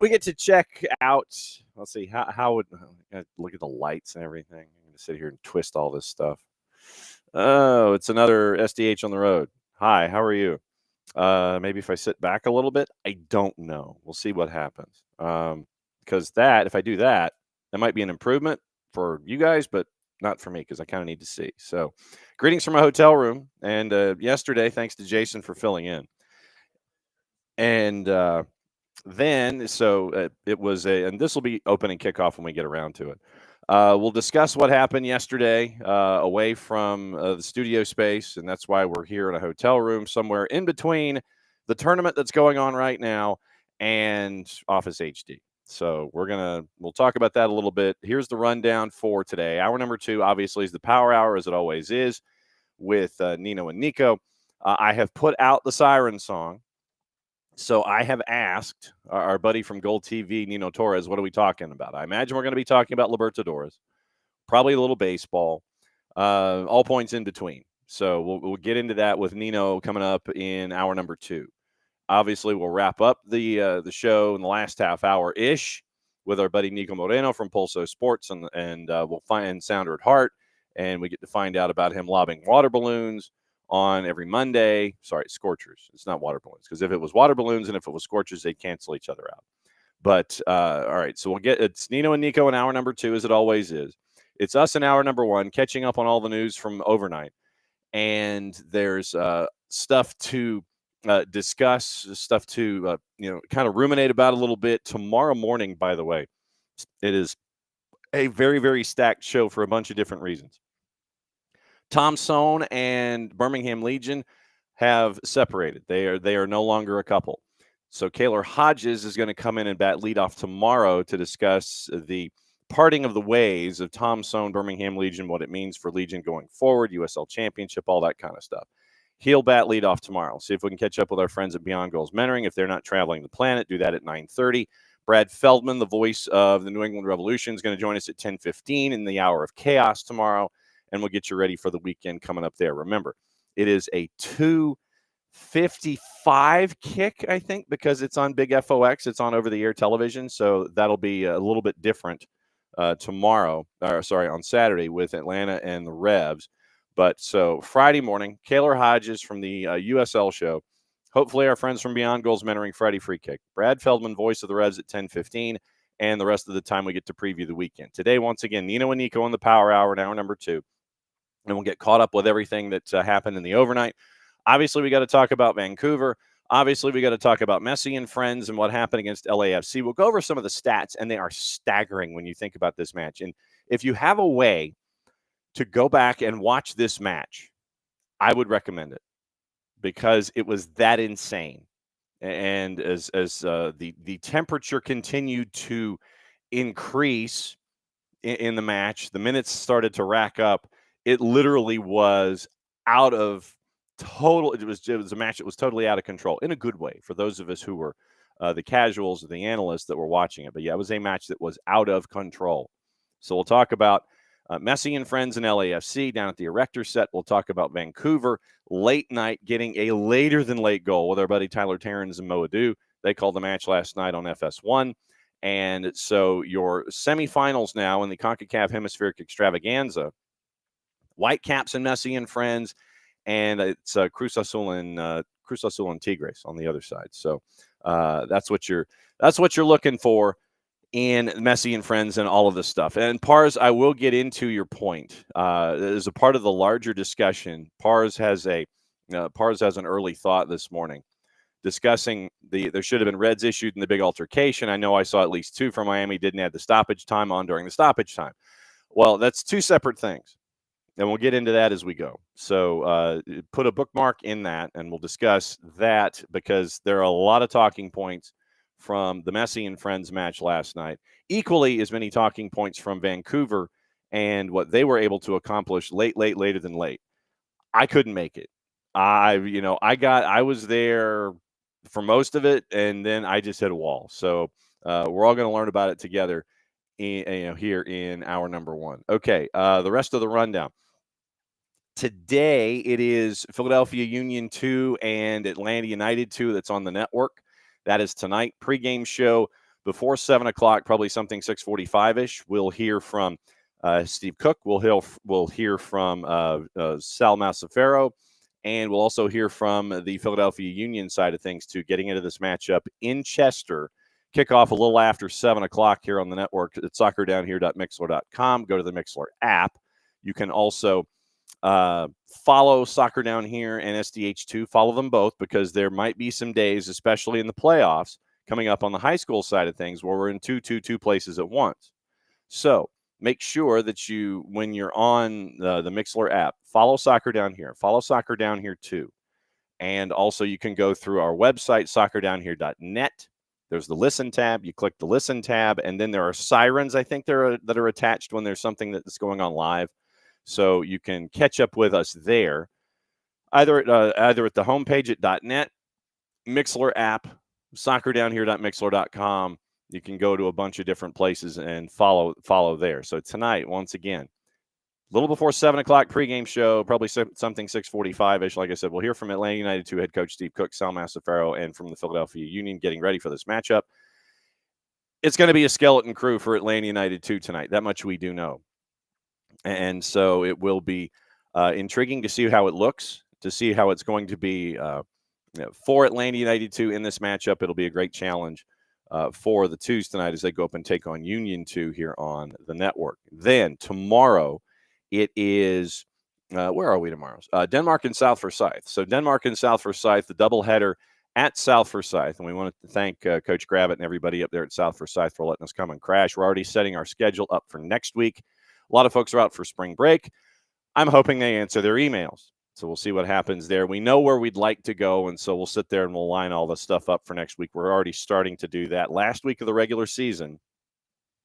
We get to check out. Let's see how would look at the lights and everything. I'm going to sit here and twist all this stuff. Oh, it's another SDH on the road. Hi, how are you? Maybe if I sit back a little bit, I don't know. We'll see what happens. Because if I do that, that might be an improvement for you guys, but not for me because I kind of need to see. So, greetings from my hotel room. And yesterday, thanks to Jason for filling in. And then, it was and this will be opening kickoff when we get around to it. We'll discuss what happened yesterday away from the studio space, and that's why we're here in a hotel room somewhere in between the tournament that's going on right now and Office HD. So we'll talk about that a little bit. Here's the rundown for today. Hour number 2, obviously, is the Power Hour, as it always is, with Nino and Niko. I have put out the siren song. So I have asked our buddy from Gold TV, Nino Torres, what are we talking about? I imagine we're going to be talking about Libertadores, probably a little baseball, all points in between. So we'll get into that with Nino coming up in hour number 2. Obviously, we'll wrap up the show in the last half hour-ish with our buddy Nico Moreno from Pulso Sports, and we'll find Sounder at Heart, and we get to find out about him lobbing water balloons on every Monday. Sorry, scorchers. It's not water balloons, because if it was water balloons and if it was scorchers, they'd cancel each other out. But all right, so it's Nino and Niko in hour number 2, as it always is. It's us in hour number 1, catching up on all the news from overnight. And there's stuff to discuss, stuff to kind of ruminate about a little bit. Tomorrow morning, by the way, it is a very, very stacked show for a bunch of different reasons. Tom Sohn and Birmingham Legion have separated. They are no longer a couple. So Kaylor Hodges is going to come in and bat leadoff tomorrow to discuss the parting of the ways of Tom Sohn, Birmingham Legion, what it means for Legion going forward, USL Championship, all that kind of stuff. He'll bat leadoff tomorrow. See if we can catch up with our friends at Beyond Goals Mentoring. If they're not traveling the planet, do that at 9:30. Brad Feldman, the voice of the New England Revolution, is going to join us at 10:15 in the Hour of Chaos tomorrow. And we'll get you ready for the weekend coming up there. Remember, it is a 2:55 kick, I think, because it's on Big FOX. It's on over-the-air television, so that'll be a little bit different on Saturday with Atlanta and the Revs. But so Friday morning, Kaylor Hodges from the USL show. Hopefully our friends from Beyond Goals Mentoring, Friday Free Kick. Brad Feldman, voice of the Revs at 10:15. And the rest of the time we get to preview the weekend. Today, once again, Nino and Niko on the Power Hour in hour number 2. And we'll get caught up with everything that happened in the overnight. Obviously, we got to talk about Vancouver. Obviously, we got to talk about Messi and friends and what happened against LAFC. We'll go over some of the stats, and they are staggering when you think about this match. And if you have a way to go back and watch this match, I would recommend it because it was that insane. And as the temperature continued to increase in the match, the minutes started to rack up. It literally was out of total. It was a match that was totally out of control in a good way for those of us who were the casuals or the analysts that were watching it. But yeah, it was a match that was out of control. So we'll talk about Messi and friends in LAFC down at the Erector set. We'll talk about Vancouver late night getting a later than late goal with our buddy Tyler Terrens and Moadu. They called the match last night on FS1. And so your semifinals now in the CONCACAF Hemispheric Extravaganza, Whitecaps and Messi and friends, and it's Cruz Azul and Tigres on the other side. So that's what you're looking for in Messi and friends and all of this stuff. And Pars, I will get into your point. As a part of the larger discussion, Pars has an early thought this morning discussing there should have been reds issued in the big altercation. I know I saw at least 2 from Miami didn't have the stoppage time on during the stoppage time. Well, that's 2 separate things. And we'll get into that as we go. So put a bookmark in that, and we'll discuss that because there are a lot of talking points from the Messi and Friends match last night. Equally as many talking points from Vancouver and what they were able to accomplish later than late. I couldn't make it. I was there for most of it, and then I just hit a wall. So we're all going to learn about it together here in hour number one. Okay, the rest of the rundown. Today, it is Philadelphia Union 2 and Atlanta United 2 that's on the network. That is tonight. Pre-game show before 7 o'clock, probably something 6:45-ish. We'll hear from Steve Cook. We'll hear from Sal Masafero. And we'll also hear from the Philadelphia Union side of things, too, getting into this matchup in Chester. Kickoff a little after 7 o'clock here on the network at soccerdownhere.mixler.com. Go to the Mixler app. You can also follow Soccer Down Here and SDH2. Follow them both because there might be some days, especially in the playoffs, coming up on the high school side of things where we're in two places at once. So make sure that when you're on the Mixler app, follow Soccer Down Here. Follow Soccer Down Here too. And also you can go through our website, soccerdownhere.net. There's the Listen tab. You click the Listen tab, and then there are sirens, I think, that are attached when there's something that's going on live. So you can catch up with us there, either at the homepage at .net, Mixler app, soccerdownhere.mixler.com. You can go to a bunch of different places and follow there. So tonight, once again, a little before 7 o'clock pregame show, probably something 6:45-ish. Like I said, we'll hear from Atlanta United 2 head coach Steve Cook, Sal Masafero, and from the Philadelphia Union getting ready for this matchup. It's going to be a skeleton crew for Atlanta United 2 tonight. That much we do know. And so it will be intriguing to see how it looks, to see how it's going to be for Atlanta United 2 in this matchup. It'll be a great challenge for the Twos tonight as they go up and take on Union 2 here on the network. Then tomorrow, it is where are we tomorrow? Denmark and South Forsyth. So Denmark and South Forsyth, the doubleheader at South Forsyth. And we want to thank Coach Gravitt and everybody up there at South Forsyth for letting us come and crash. We're already setting our schedule up for next week. A lot of folks are out for spring break. I'm hoping they answer their emails. So we'll see what happens there. We know where we'd like to go, and so we'll sit there and we'll line all the stuff up for next week. We're already starting to do that. Last week of the regular season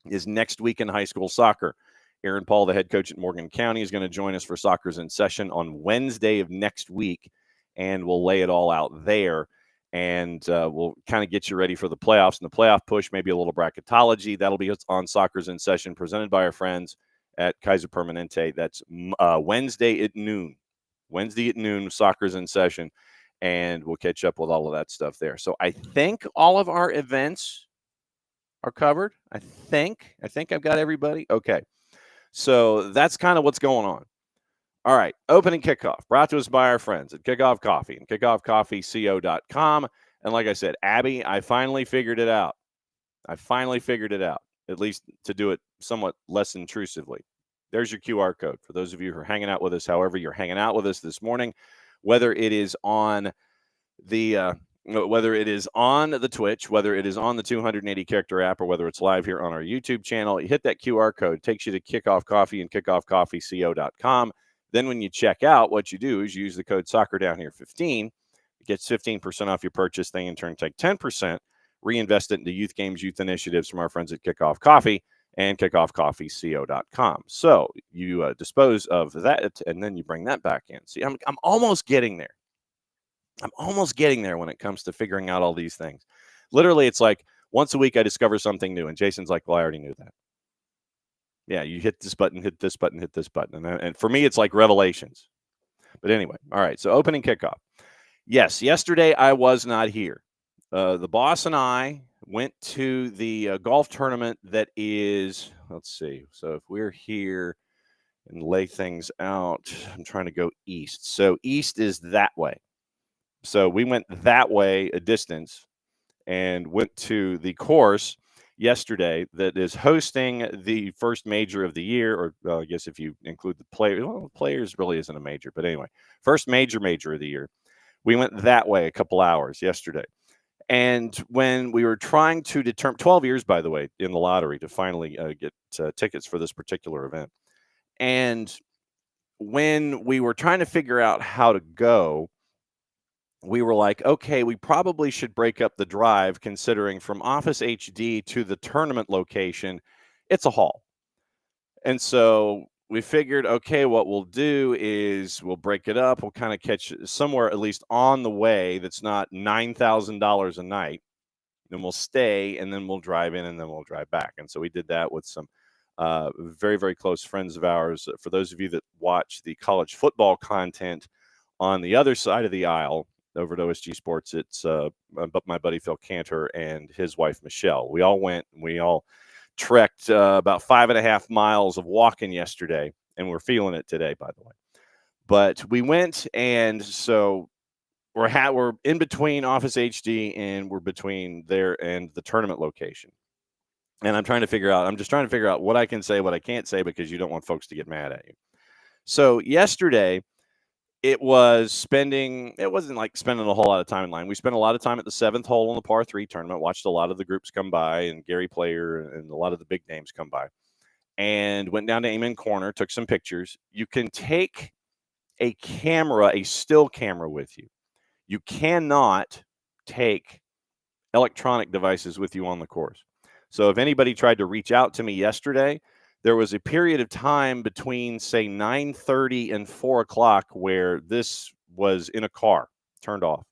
is next week in high school soccer. Aaron Paul, the head coach at Morgan County, is going to join us for Soccer's in Session on Wednesday of next week, and we'll lay it all out there. And we'll kind of get you ready for the playoffs and the playoff push, maybe a little bracketology. That'll be on Soccer's in Session, presented by our friends at Kaiser Permanente. That's Wednesday at noon. Wednesday at noon, Soccer's in Session, and we'll catch up with all of that stuff there. So I think all of our events are covered. I think I've got everybody. Okay. So that's kind of what's going on. All right. Opening kickoff brought to us by our friends at Kickoff Coffee and kickoffcoffeeco.com. And like I said, Abby, I finally figured it out. At least to do it somewhat less intrusively. There's your QR code for those of you who are hanging out with us, however you're hanging out with us this morning, whether it is on the Twitch, whether it is on the 280 character app, or whether it's live here on our YouTube channel. You hit that QR code, takes you to Kickoff Coffee and kickoffcoffeeco.com. Then when you check out, what you do is you use the code SoccerDownHere15. It gets 15% off your purchase. They in turn take 10%. Reinvest it into youth games, youth initiatives from our friends at Kickoff Coffee and kickoffcoffeeco.com. So you dispose of that, and then you bring that back in. See, I'm almost getting there. I'm almost getting there when it comes to figuring out all these things. Literally, it's like once a week I discover something new, and Jason's like, well, I already knew that. Yeah, you hit this button, hit this button, hit this button. And for me, it's like revelations. But anyway, all right, so opening kickoff. Yes, yesterday I was not here. The boss and I went to the golf tournament that is, let's see. So if we're here and lay things out, I'm trying to go east. So east is that way. So we went that way a distance and went to the course yesterday that is hosting the first major of the year, or I guess if you include the players, well, players really isn't a major, but anyway, first major of the year. We went that way a couple hours yesterday. And when we were trying to determine, 12 years, by the way, in the lottery to finally get tickets for this particular event. And when we were trying to figure out how to go, we were like, okay, we probably should break up the drive, considering from Office HD to the tournament location, it's a haul. And so we figured, okay, what we'll do is we'll break it up. We'll kind of catch somewhere at least on the way that's not $9,000 a night. Then we'll stay, and then we'll drive in, and then we'll drive back. And so we did that with some very, very close friends of ours. For those of you that watch the college football content on the other side of the aisle over at OSG Sports, it's my buddy Phil Cantor and his wife Michelle. We all went, and we all trekked about 5.5 miles of walking yesterday, and we're feeling it today, by the way. But we went, and so we're in between Office HD, and we're between there and the tournament location. And I'm just trying to figure out what I can say, what I can't say, because you don't want folks to get mad at you. So yesterday, it wasn't like spending a whole lot of time in line. We spent a lot of time at the 7th hole on the par 3 tournament, watched a lot of the groups come by, and Gary Player and a lot of the big names come by, and went down to Amen Corner, took some pictures. You can take a still camera with you. You cannot take electronic devices with you on the course. So if anybody tried to reach out to me yesterday, there was a period of time between, say, 9:30 and 4 o'clock where this was in a car, turned off.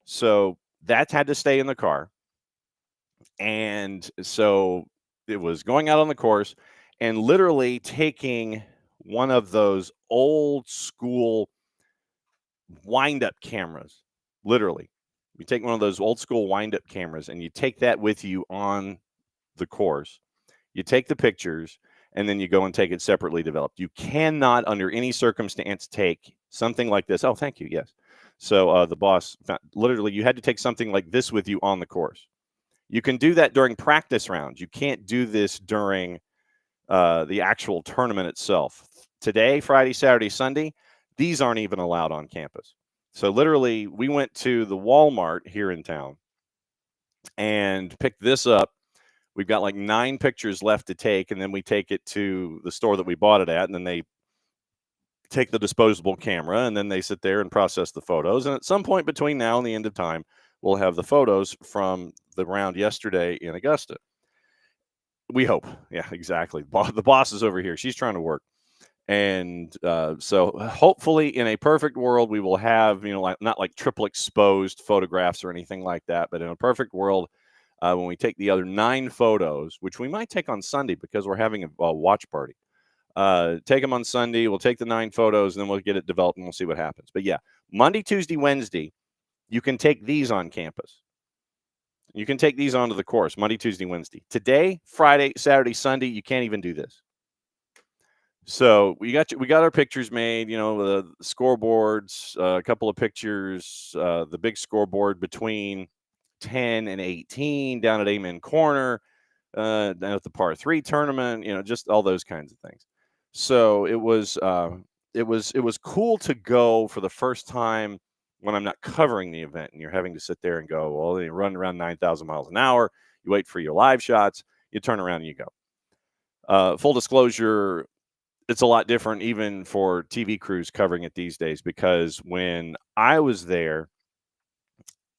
So that had to stay in the car. And so it was going out on the course and literally taking one of those old school wind-up cameras, literally. You take one of those old school wind-up cameras and you take that with you on the course. You take the pictures, and then you go and take it separately developed. You cannot, under any circumstance, take something like this. Oh, thank you. Yes. So the boss, literally, you had to take something like this with you on the course. You can do that during practice rounds. You can't do this during the actual tournament itself. Today, Friday, Saturday, Sunday, these aren't even allowed on campus. So literally, we went to the Walmart here in town and picked this up. We've got like 9 pictures left to take, and then we take it to the store that we bought it at, and then they take the disposable camera, and then they sit there and process the photos. And at some point between now and the end of time, we'll have the photos from the round yesterday in Augusta. We hope. Yeah, exactly. The boss is over here. She's trying to work. And so hopefully in a perfect world, we will have, not like triple exposed photographs or anything like that, but in a perfect world, when we take the other 9 photos, which we might take on Sunday because we're having a watch party, take them on Sunday. We'll take the 9 photos, and then we'll get it developed, and we'll see what happens. But yeah, Monday, Tuesday, Wednesday, you can take these on campus. You can take these onto the course, Monday, Tuesday, Wednesday. Today, Friday, Saturday, Sunday, you can't even do this. So we got our pictures made, the scoreboards, a couple of pictures, the big scoreboard between 10 and 18 down at Amen Corner, down at the par 3 tournament, just all those kinds of things. So it was cool to go for the first time when I'm not covering the event, and you're having to sit there and go, well, you run around 9,000 miles an hour, you wait for your live shots, you turn around and you go. Full disclosure, it's a lot different even for TV crews covering it these days, because when I was there,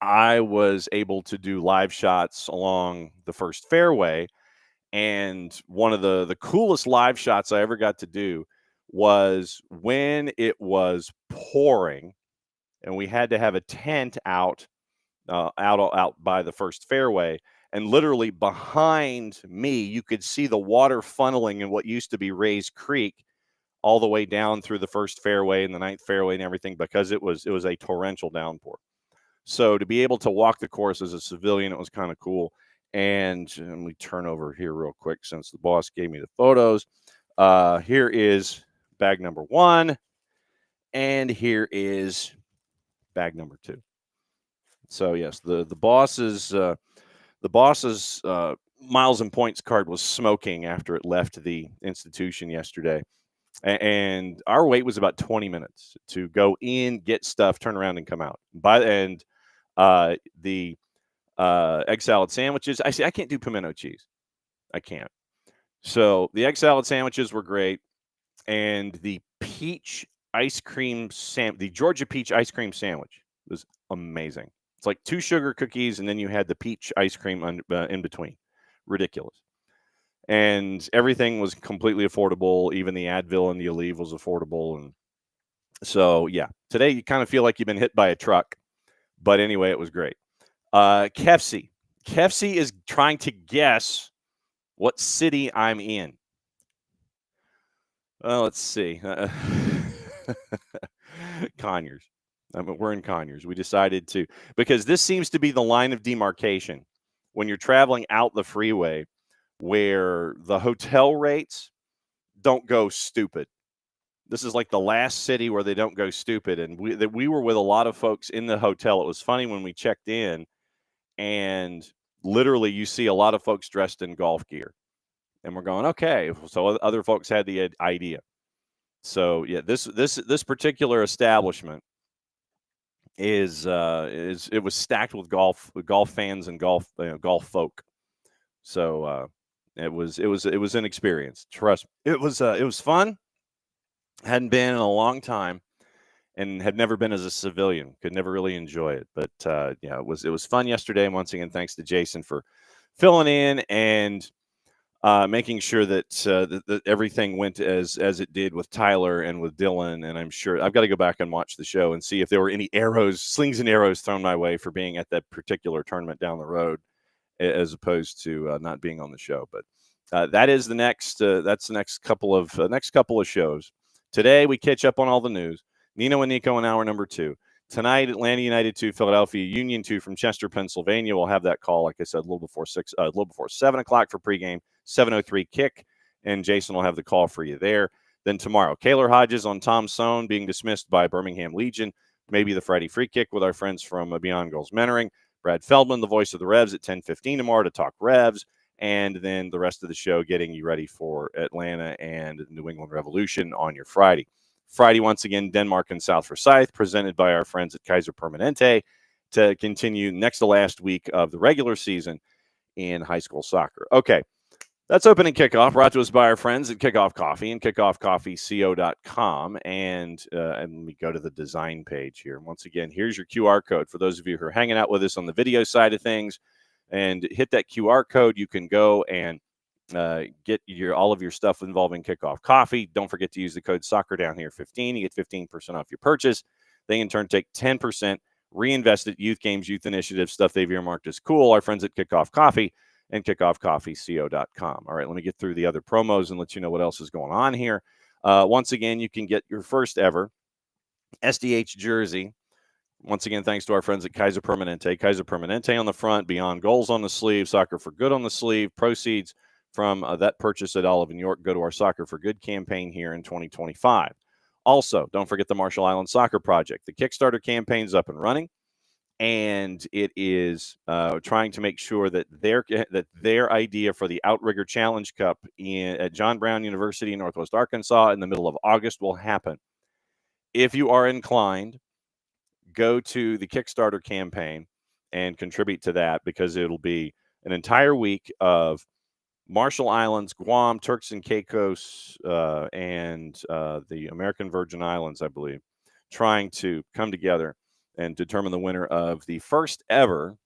I was able to do live shots along the first fairway. And one of the coolest live shots I ever got to do was when it was pouring and we had to have a tent out by the first fairway. And literally behind me, you could see the water funneling in what used to be Rays Creek all the way down through the first fairway and the 9th fairway and everything, because it was a torrential downpour. So to be able to walk the course as a civilian, it was kind of cool. And let me turn over here real quick since the boss gave me the photos. Here is bag number 1, and here is bag number 2. So yes, the boss's miles and points card was smoking after it left the institution yesterday. And our wait was about 20 minutes to go in, get stuff, turn around, and come out. The egg salad sandwiches, I can't do pimento cheese. I can't. So the egg salad sandwiches were great. And the peach ice cream the Georgia peach ice cream sandwich was amazing. It's like 2 sugar cookies, and then you had the peach ice cream in between. Ridiculous. And everything was completely affordable. Even the Advil and the Aleve was affordable. And so, yeah, today you kind of feel like you've been hit by a truck. But anyway, it was great. Kefsi. Kefsi is trying to guess what city I'm in. Well, let's see. Conyers. We're in Conyers. We decided to, because this seems to be the line of demarcation when you're traveling out the freeway where the hotel rates don't go stupid. This is like the last city where they don't go stupid. And we were with a lot of folks in the hotel. It was funny when we checked in, and literally you see a lot of folks dressed in golf gear. And we're going, okay. So other folks had the idea. So yeah, this particular establishment is it was stacked with golf fans and golf folk. So it was an experience. Trust me. It was fun. Hadn't been in a long time, and had never been as a civilian. Could never really enjoy it. But yeah, it was fun yesterday. And once again, thanks to Jason for filling in and making sure that, that everything went as it did with Tyler and with Dylan. And I'm sure I've got to go back and watch the show and see if there were any slings and arrows thrown my way for being at that particular tournament down the road, as opposed to not being on the show. But that is the next. That's the next couple of shows. Today we catch up on all the news. Nino and Niko in hour number 2. Tonight, Atlanta United 2, Philadelphia Union 2 from Chester, Pennsylvania. We'll have that call, like I said, a little before 7 o'clock for pregame, 7:03 kick, and Jason will have the call for you there. Then tomorrow, Kaylor Hodges on Tom Sohn being dismissed by Birmingham Legion. Maybe the Friday free kick with our friends from Beyond Goals Mentoring. Brad Feldman, the voice of the Revs, at 10:15 tomorrow to talk Revs. And then the rest of the show getting you ready for Atlanta and the New England Revolution on your Friday. Friday, once again, Denmark and South Forsyth, presented by our friends at Kaiser Permanente, to continue next to last week of the regular season in high school soccer. Okay, that's opening kickoff, brought to us by our friends at Kickoff Coffee and kickoffcoffeeco.com. And let me go to the design page here. Once again, here's your QR code for those of you who are hanging out with us on the video side of things. And hit that QR code. You can go and get all of your stuff involving Kickoff Coffee. Don't forget to use the code SoccerDownHere15. You get 15% off your purchase. They in turn take 10%, reinvest it, youth games, youth initiatives, stuff they've earmarked as cool. Our friends at Kickoff Coffee and kickoffcoffeeco.com. All right, let me get through the other promos and let you know what else is going on here. Once again, you can get your first ever SDH jersey. Once again, thanks to our friends at Kaiser Permanente. Kaiser Permanente on the front, Beyond Goals on the sleeve, Soccer for Good on the sleeve. Proceeds from that purchase at Olive and York go to our Soccer for Good campaign here in 2025. Also, don't forget the Marshall Islands Soccer Project. The Kickstarter campaign is up and running, and it is trying to make sure that their idea for the Outrigger Challenge Cup at John Brown University in Northwest Arkansas in the middle of August will happen. If you are inclined, go to the Kickstarter campaign and contribute to that, because it'll be an entire week of Marshall Islands, Guam, Turks and Caicos, and the American Virgin Islands, I believe, trying to come together and determine the winner of the first ever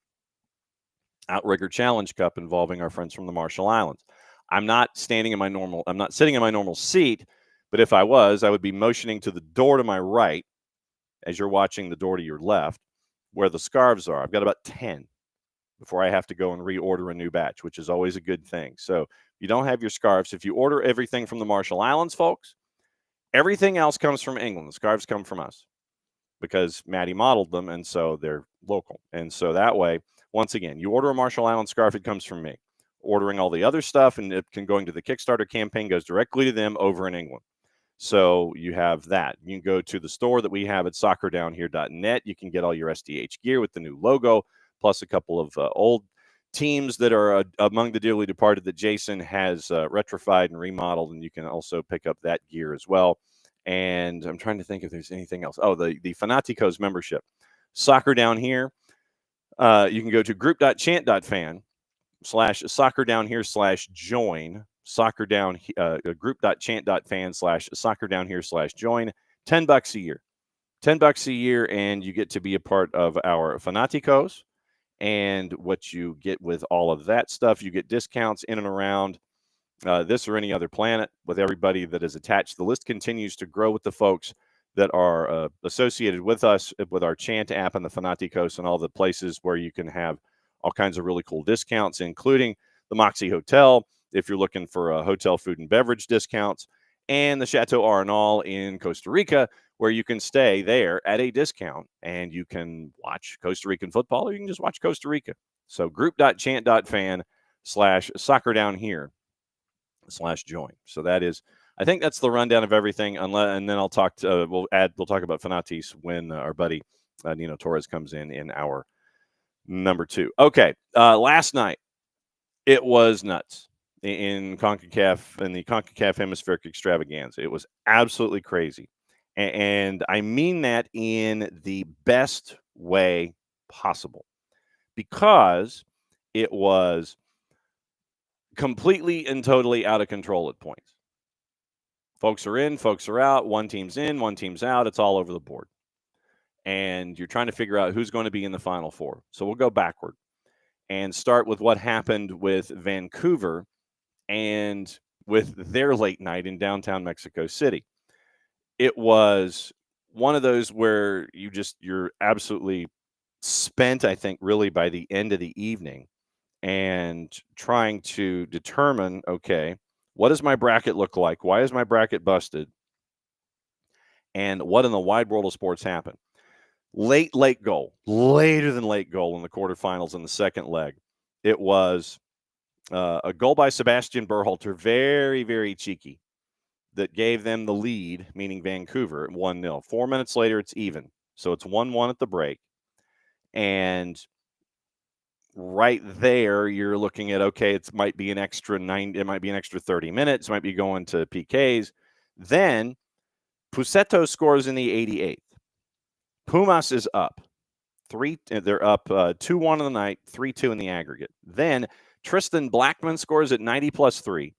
Outrigger Challenge Cup involving our friends from the Marshall Islands. I'm not sitting in my normal seat, but if I was, I would be motioning to the door to my right, as you're watching the door to your left, where the scarves are. I've got about 10 before I have to go and reorder a new batch, which is always a good thing. So if you don't have your scarves, if you order everything from the Marshall Islands, folks, everything else comes from England. The scarves come from us because Maddie modeled them, and so they're local. And so that way, once again, you order a Marshall Islands scarf, it comes from me. Ordering all the other stuff and it can going to the Kickstarter campaign goes directly to them over in England. So you have that. You can go to the store that we have at soccerdownhere.net. You can get all your SDH gear with the new logo, plus a couple of old teams that are among the dearly departed that Jason has retrified and remodeled, and you can also pick up that gear as well. And I'm trying to think if there's anything else. Oh, the Fanaticos membership. Soccer Down Here. You can go to group.chant.fan/soccerdownhere/join. Group.chant.fan/soccerdownhere/join. $10 a year. $10 a year, and you get to be a part of our Fanaticos. And what you get with all of that stuff, you get discounts in and around this or any other planet with everybody that is attached. The list continues to grow with the folks that are associated with us, with our Chant app and the Fanaticos and all the places where you can have all kinds of really cool discounts, including the Moxie Hotel, if you're looking for hotel food and beverage discounts, and the Chateau Arenal in Costa Rica, where you can stay there at a discount and you can watch Costa Rican football, or you can just watch Costa Rica. So group.chant.fan/soccer down here /join. So that is, I think that's the rundown of everything. And then I'll talk to, we'll talk about Fanatis when our buddy Nino Torres comes in our number 2. Okay. Last night, it was nuts in CONCACAF, in the CONCACAF Hemispheric Extravaganza. It was absolutely crazy. And I mean that in the best way possible, because it was completely and totally out of control at points. Folks are in, folks are out. One team's in, one team's out. It's all over the board. And you're trying to figure out who's going to be in the Final Four. So we'll go backward and start with what happened with Vancouver and with their late night in downtown Mexico City. It was one of those where you're absolutely spent, I think, really by the end of the evening, and trying to determine, okay, what does my bracket look like? Why is my bracket busted? And what in the wide world of sports happened? Late goal, later than late goal in the quarterfinals in the second leg. It was a goal by Sebastian Berhalter, very, very cheeky, that gave them the lead, meaning Vancouver, at 1-0. 4 minutes later, it's even. So it's 1-1 at the break. And right there, you're looking at, okay, it might be an extra 30 minutes, might be going to PKs. Then Pusetto scores in the 88th. Pumas is up. They're up 2-1 in the night, 3-2 in the aggregate. Then Tristan Blackman scores at 90+3.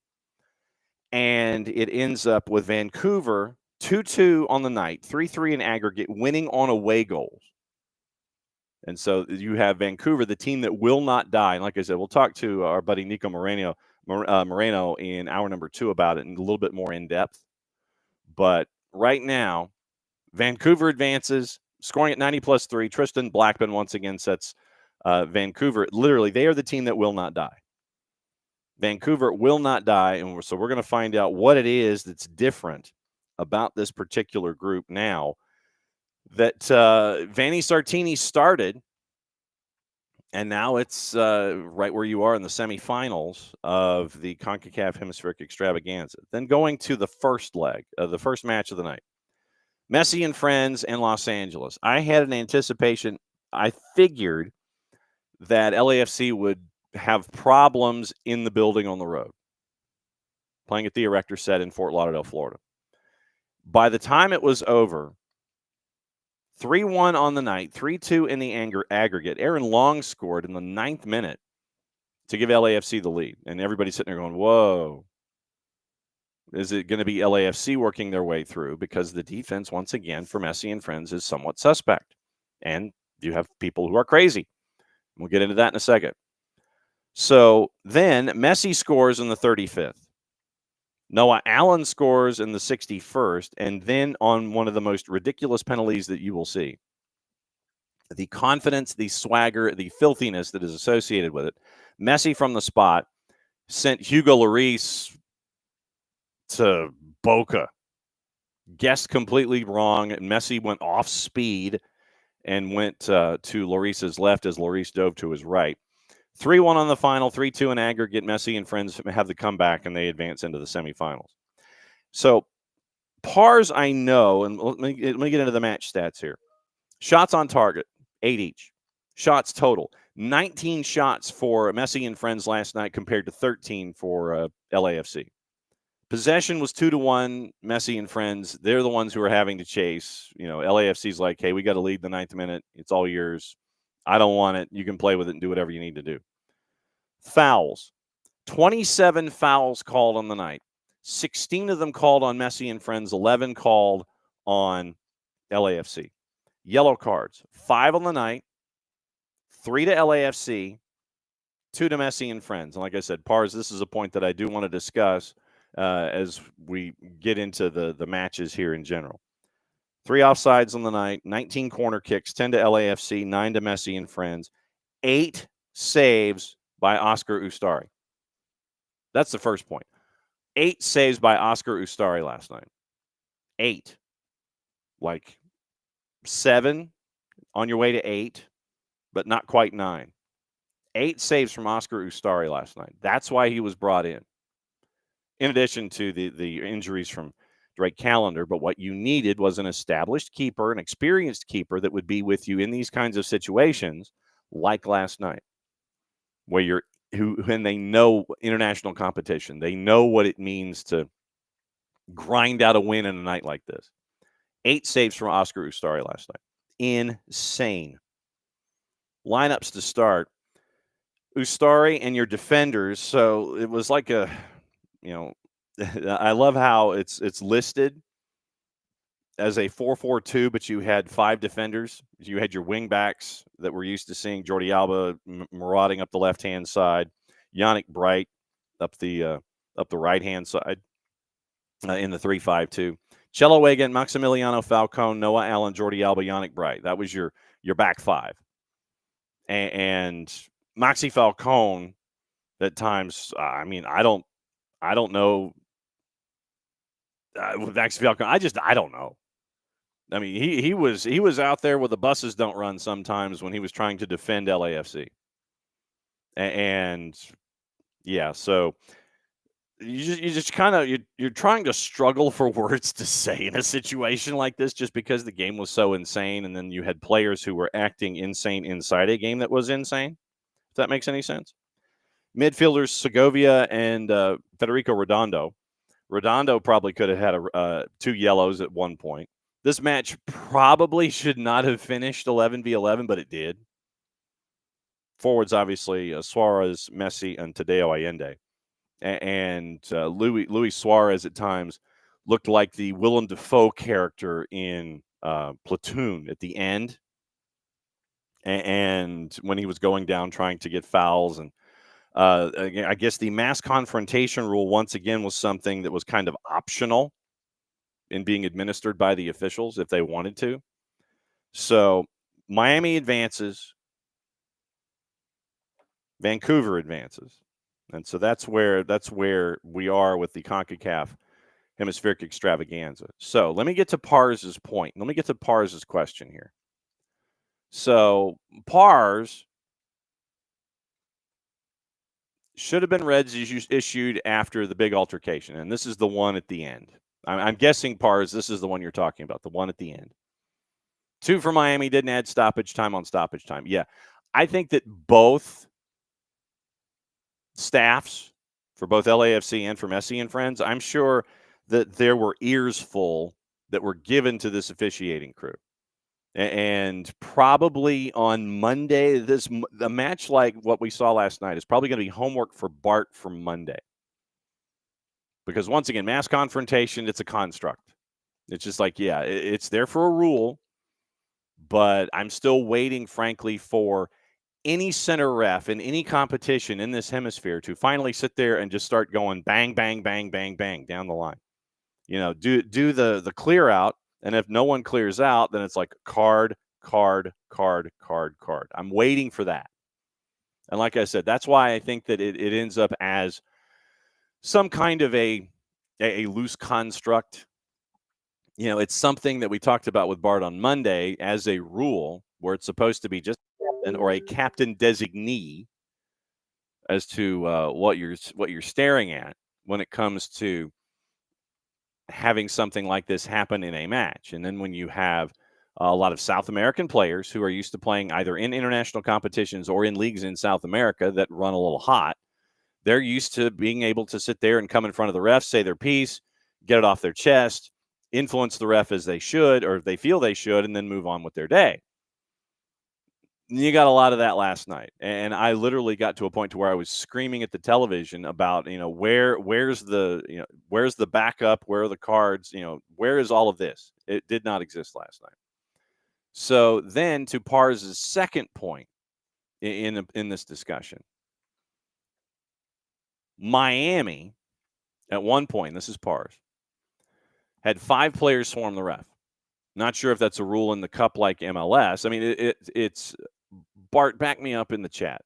And it ends up with Vancouver 2-2 on the night, 3-3 in aggregate, winning on away goals. And so you have Vancouver, the team that will not die. And like I said, we'll talk to our buddy Nico Moreno in hour number 2 about it in a little bit more in depth. But right now, Vancouver advances, scoring at 90+3. Tristan Blackman once again sets Vancouver. Literally, they are the team that will not die. Vancouver will not die. And so we're going to find out what it is that's different about this particular group now that Vanni Sartini started. And now it's right where you are in the semifinals of the CONCACAF Hemispheric Extravaganza. Then going to the first leg, the first match of the night. Messi and Friends in Los Angeles. I had an anticipation. I figured that LAFC would have problems in the building on the road, playing at the Erector set in Fort Lauderdale, Florida. By the time it was over, 3-1 on the night, 3-2 in the aggregate. Aaron Long scored in the 9th minute to give LAFC the lead. And everybody's sitting there going, whoa. Is it going to be LAFC working their way through? Because the defense, once again, for Messi and Friends is somewhat suspect. And you have people who are crazy. We'll get into that in a second. So then Messi scores in the 35th. Noah Allen scores in the 61st, and then on one of the most ridiculous penalties that you will see. The confidence, the swagger, the filthiness that is associated with it. Messi from the spot sent Hugo Lloris to Boca. Guessed completely wrong. Messi went off speed and went to Lloris's left as Lloris dove to his right. 3-1 on the final, 3-2 in aggregate. Messi and Friends have the comeback, and they advance into the semifinals. So, pars I know, and let me get into the match stats here. Shots on target, 8 each. Shots total, 19 shots for Messi and Friends last night compared to 13 for LAFC. Possession was 2-1. Messi and Friends, they're the ones who are having to chase. You know, LAFC's like, hey, we got to lead the 9th minute. It's all yours. I don't want it. You can play with it and do whatever you need to do. Fouls. 27 fouls called on the night. 16 of them called on Messi and Friends. 11 called on LAFC. Yellow cards, 5 on the night, 3 to LAFC, 2 to Messi and friends. And like I said, Pars, this is a point that I do want to discuss as we get into the matches here in general. 3 offsides on the night, 19 corner kicks, 10 to LAFC, 9 to Messi and friends, 8 saves by Oscar Ustari. That's the first point. 8 saves by Oscar Ustari last night. 8. Like 7 on your way to 8, but not quite 9. 8 saves from Oscar Ustari last night. That's why he was brought in addition to the injuries from Drake Callender. But what you needed was an established keeper, an experienced keeper that would be with you in these kinds of situations like last night, where when they know international competition, they know what it means to grind out a win in a night like this. 8 saves from Oscar Ustari last night. Insane. Lineups to start. Ustari and your defenders. So it was like I love how it's listed as a 4-4-2, but you had 5 defenders. You had your wing backs that we're used to seeing, Jordi Alba marauding up the left-hand side, Yannick Bright up the right-hand side in the 3-5-2. Cello Egan, Maximiliano Falcone, Noah Allen, Jordi Alba, Yannick Bright. That was your back 5. And Maxi Falcone at times, I don't know. With Maxi Falcone, I don't know. I mean, he was out there where the buses don't run sometimes when he was trying to defend LAFC. And yeah, so you just kind of you're trying to struggle for words to say in a situation like this, just because the game was so insane, and then you had players who were acting insane inside a game that was insane. If that makes any sense. Midfielders Segovia and Federico Redondo. Redondo probably could have had 2 yellows at one point. This match probably should not have finished 11-11, but it did. Forwards, obviously, Suarez, Messi, and Tadeo Allende. And Luis Suarez at times looked like the Willem Dafoe character in Platoon at the end. And when he was going down trying to get fouls. And I guess the mass confrontation rule, once again, was something that was kind of optional in being administered by the officials if they wanted to. So Miami advances, Vancouver advances. And so that's where we are with the CONCACAF hemispheric extravaganza. So let me get to Pars's point. Let me get to Pars's question here. So Pars should have been reds issued after the big altercation. And this is the one at the end. I'm guessing, Pars, this is the one you're talking about, the one at the end. 2 for Miami, didn't add stoppage time on stoppage time. Yeah, I think that both staffs, for both LAFC and for Messi and friends, I'm sure that there were ears full that were given to this officiating crew. And probably on Monday, a match like what we saw last night is probably going to be homework for Bart for Monday. Because once again, mass confrontation, it's a construct. It's just like, yeah, it's there for a rule, but I'm still waiting, frankly, for any center ref in any competition in this hemisphere to finally sit there and just start going bang, bang, bang, bang, bang down the line. Do the clear out, and if no one clears out, then it's like card, card, card, card, card. I'm waiting for that. And like I said, that's why I think that it ends up as some kind of a loose construct. It's something that we talked about with Bart on Monday as a rule, where it's supposed to be just a captain designee as to what you're staring at when it comes to having something like this happen in a match. And then when you have a lot of South American players who are used to playing either in international competitions or in leagues in South America that run a little hot, they're used to being able to sit there and come in front of the ref, say their piece, get it off their chest, influence the ref as they should, or if they feel they should, and then move on with their day. You got a lot of that last night. And I literally got to a point to where I was screaming at the television about, where's the backup? Where are the cards? Where is all of this? It did not exist last night. So then to Pars' second point in this discussion, Miami at one point, this is Pars, had 5 players swarm the ref. Not sure if that's a rule in the cup like MLS. I mean, it's Bart, back me up in the chat.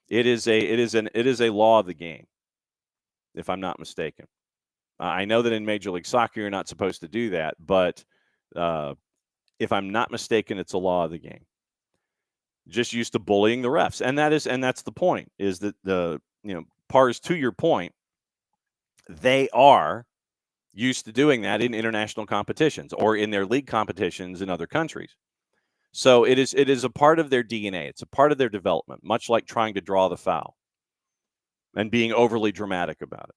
It is a law of the game, if I'm not mistaken. I know that in Major League Soccer you're not supposed to do that, but if I'm not mistaken, it's a law of the game. Just used to bullying the refs, and that's the point. Is that Pars, to your point, they are used to doing that in international competitions or in their league competitions in other countries. So it is a part of their DNA. It's a part of their development, much like trying to draw the foul and being overly dramatic about it.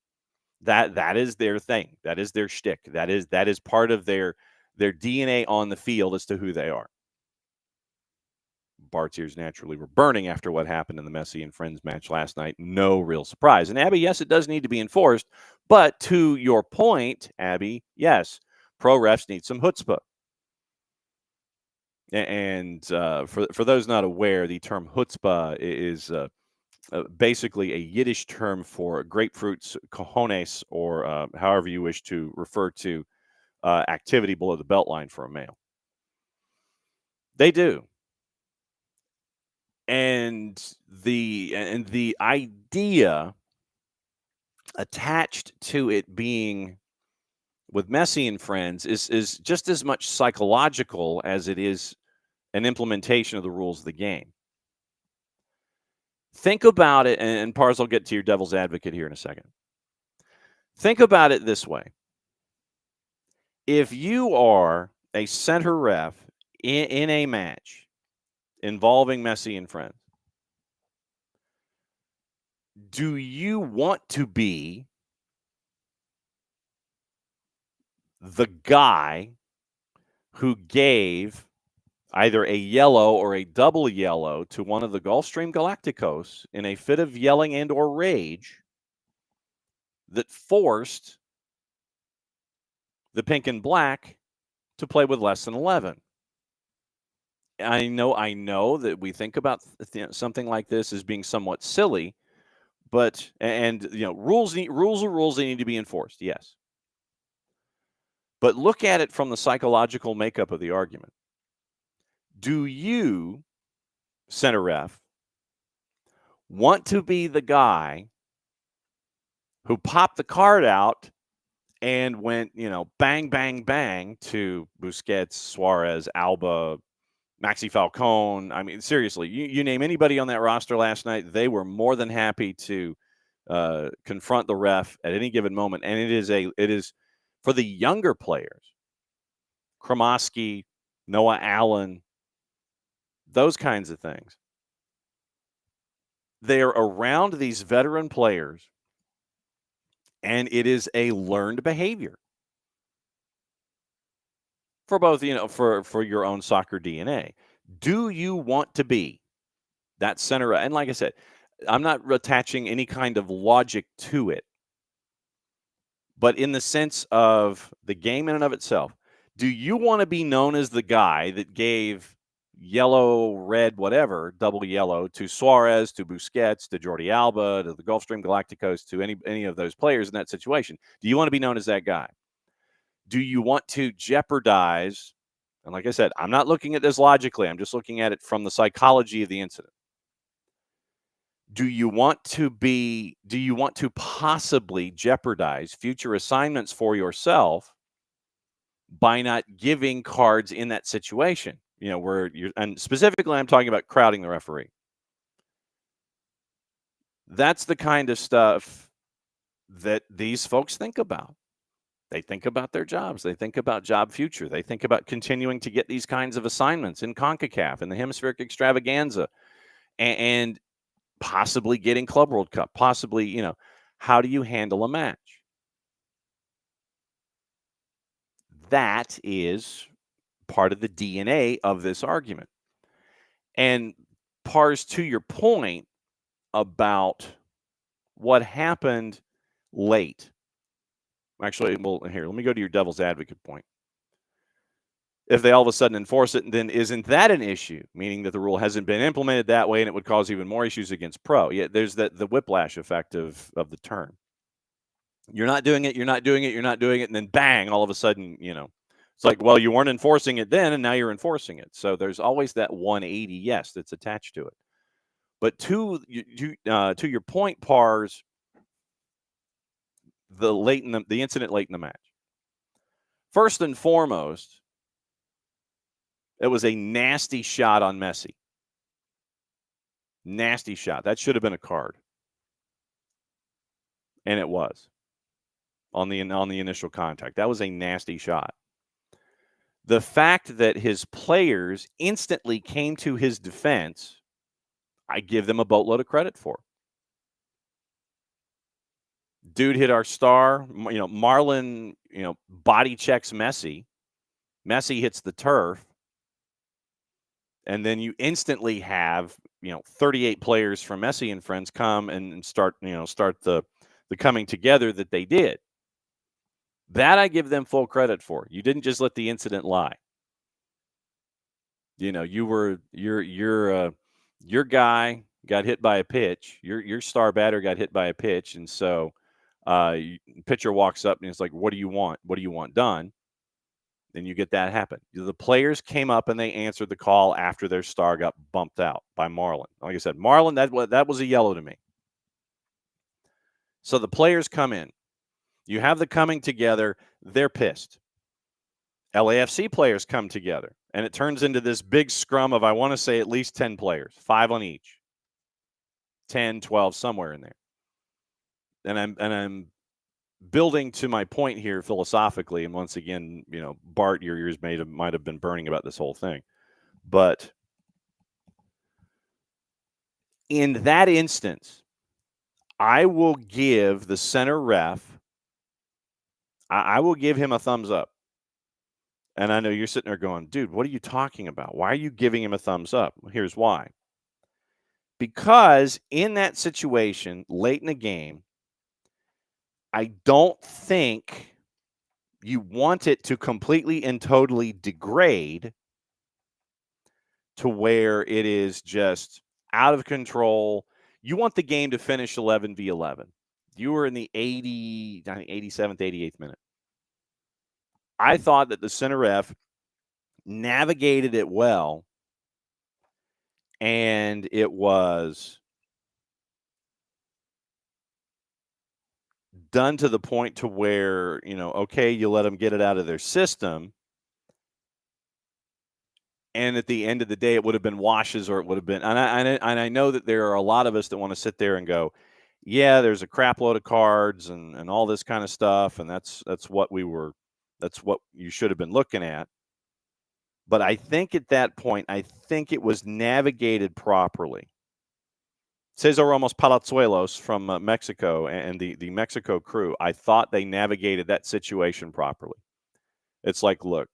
That is their thing. That is their shtick. That is part of their DNA on the field as to who they are. Bart's ears naturally were burning after what happened in the Messi and Friends match last night. No real surprise. And Abby, yes, it does need to be enforced. But to your point, Abby, yes, pro refs need some chutzpah. And for those not aware, the term chutzpah is basically a Yiddish term for grapefruits, cojones, or however you wish to refer to activity below the belt line for a male. They do. And the idea attached to it being with Messi and Friends is just as much psychological as it is an implementation of the rules of the game. Think about it, and Pars, I'll get to your devil's advocate here in a second. Think about it this way. If you are a center ref in a match involving Messi and Friends, do you want to be the guy who gave either a yellow or a double yellow to one of the Gulfstream Galacticos in a fit of yelling and or rage that forced the pink and black to play with less than 11? I know that we think about something like this as being somewhat silly, but rules are rules. They need to be enforced. Yes. But look at it from the psychological makeup of the argument. Do you, center ref, want to be the guy who popped the card out and went, bang, bang, bang to Busquets, Suarez, Alba, Maxi Falcone? I mean, seriously, you name anybody on that roster last night, they were more than happy to confront the ref at any given moment. And it is for the younger players, Kromoski, Noah Allen, those kinds of things. They're around these veteran players, and it is a learned behavior for both, for your own soccer DNA. Do you want to be that center? And like I said, I'm not attaching any kind of logic to it, but in the sense of the game in and of itself, do you want to be known as the guy that gave yellow, red, whatever, double yellow to Suarez, to Busquets, to Jordi Alba, to the Gulfstream Galacticos, to any of those players in that situation? Do you want to be known as that guy? Do you want to jeopardize? And like I said, I'm not looking at this logically. I'm just looking at it from the psychology of the incident. Do you want to possibly jeopardize future assignments for yourself by not giving cards in that situation? And specifically, I'm talking about crowding the referee. That's the kind of stuff that these folks think about. They think about their jobs. They think about job future. They think about continuing to get these kinds of assignments in CONCACAF and the Hemispheric Extravaganza, and possibly getting Club World Cup. Possibly, how do you handle a match? That is part of the DNA of this argument. And Pars, to your point about what happened late. Actually, well, here, let me go to your devil's advocate point. If they all of a sudden enforce it, then isn't that an issue? Meaning that the rule hasn't been implemented that way and it would cause even more issues against pro. Yeah, there's the whiplash effect of the term. You're not doing it, you're not doing it, you're not doing it, and then bang, all of a sudden, it's like, well, you weren't enforcing it then, and now you're enforcing it. So there's always that 180 yes that's attached to it. But to your point, Pars, the incident late in the match. First and foremost, it was a nasty shot on Messi. Nasty shot. That should have been a card. And it was on the initial contact. That was a nasty shot. The fact that his players instantly came to his defense, I give them a boatload of credit for. Dude hit our star. Marlon, body checks Messi. Messi hits the turf. And then you instantly have, 38 players from Messi and friends come and start the coming together that they did. That I give them full credit for. You didn't just let the incident lie. Your guy got hit by a pitch. Your star batter got hit by a pitch, and so pitcher walks up and it's like, "What do you want? What do you want done?" Then you get that happen. The players came up and they answered the call after their star got bumped out by Marlon. Like I said, Marlon, that was a yellow to me. So the players come in. You have the coming together. They're pissed. LAFC players come together, and it turns into this big scrum of, I want to say, at least 10 players, 5 on each, 10, 12, somewhere in there. And I'm building to my point here philosophically, and once again, Bart, your ears might have been burning about this whole thing. But in that instance, I will give the center ref, I will give him a thumbs up. And I know you're sitting there going, dude, what are you talking about? Why are you giving him a thumbs up? Here's why. Because in that situation, late in the game, I don't think you want it to completely and totally degrade to where it is just out of control. You want the game to finish 11-11. You were in the 87th, 88th minute. I thought that the center ref navigated it well, and it was done to the point to where, okay, you let them get it out of their system. And at the end of the day, it would have been washes, or it would have been, and I know that there are a lot of us that want to sit there and go, yeah, there's a crap load of cards and all this kind of stuff. And that's what you should have been looking at. But I think at that point, it was navigated properly. Cesar Ramos Palazuelos from Mexico and the Mexico crew, I thought they navigated that situation properly. It's like, look,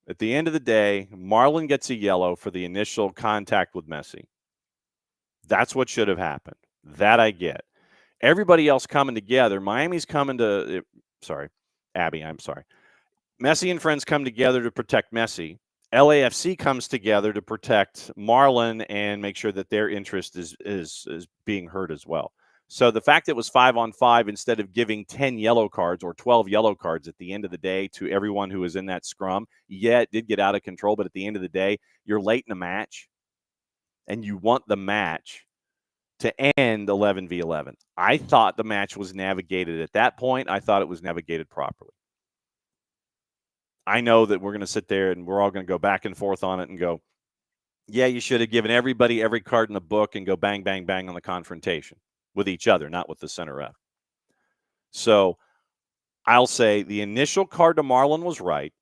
at the end of the day, Marlon gets a yellow for the initial contact with Messi. That's what should have happened. That I get. Everybody else coming together. Miami's coming to – sorry, Abby, I'm sorry. Messi and friends come together to protect Messi. LAFC comes together to protect Marlon and make sure that their interest is being heard as well. So the fact that it was 5-on-5 instead of giving 10 yellow cards or 12 yellow cards at the end of the day to everyone who was in that scrum, yeah, it did get out of control, but at the end of the day, you're late in a match and you want the match to end 11-11. I thought the match was navigated at that point. I thought it was navigated properly. I know that we're going to sit there and we're all going to go back and forth on it and go, yeah, you should have given everybody every card in the book and go bang, bang, bang on the confrontation with each other, not with the center ref. So I'll say the initial card to Marlon was right,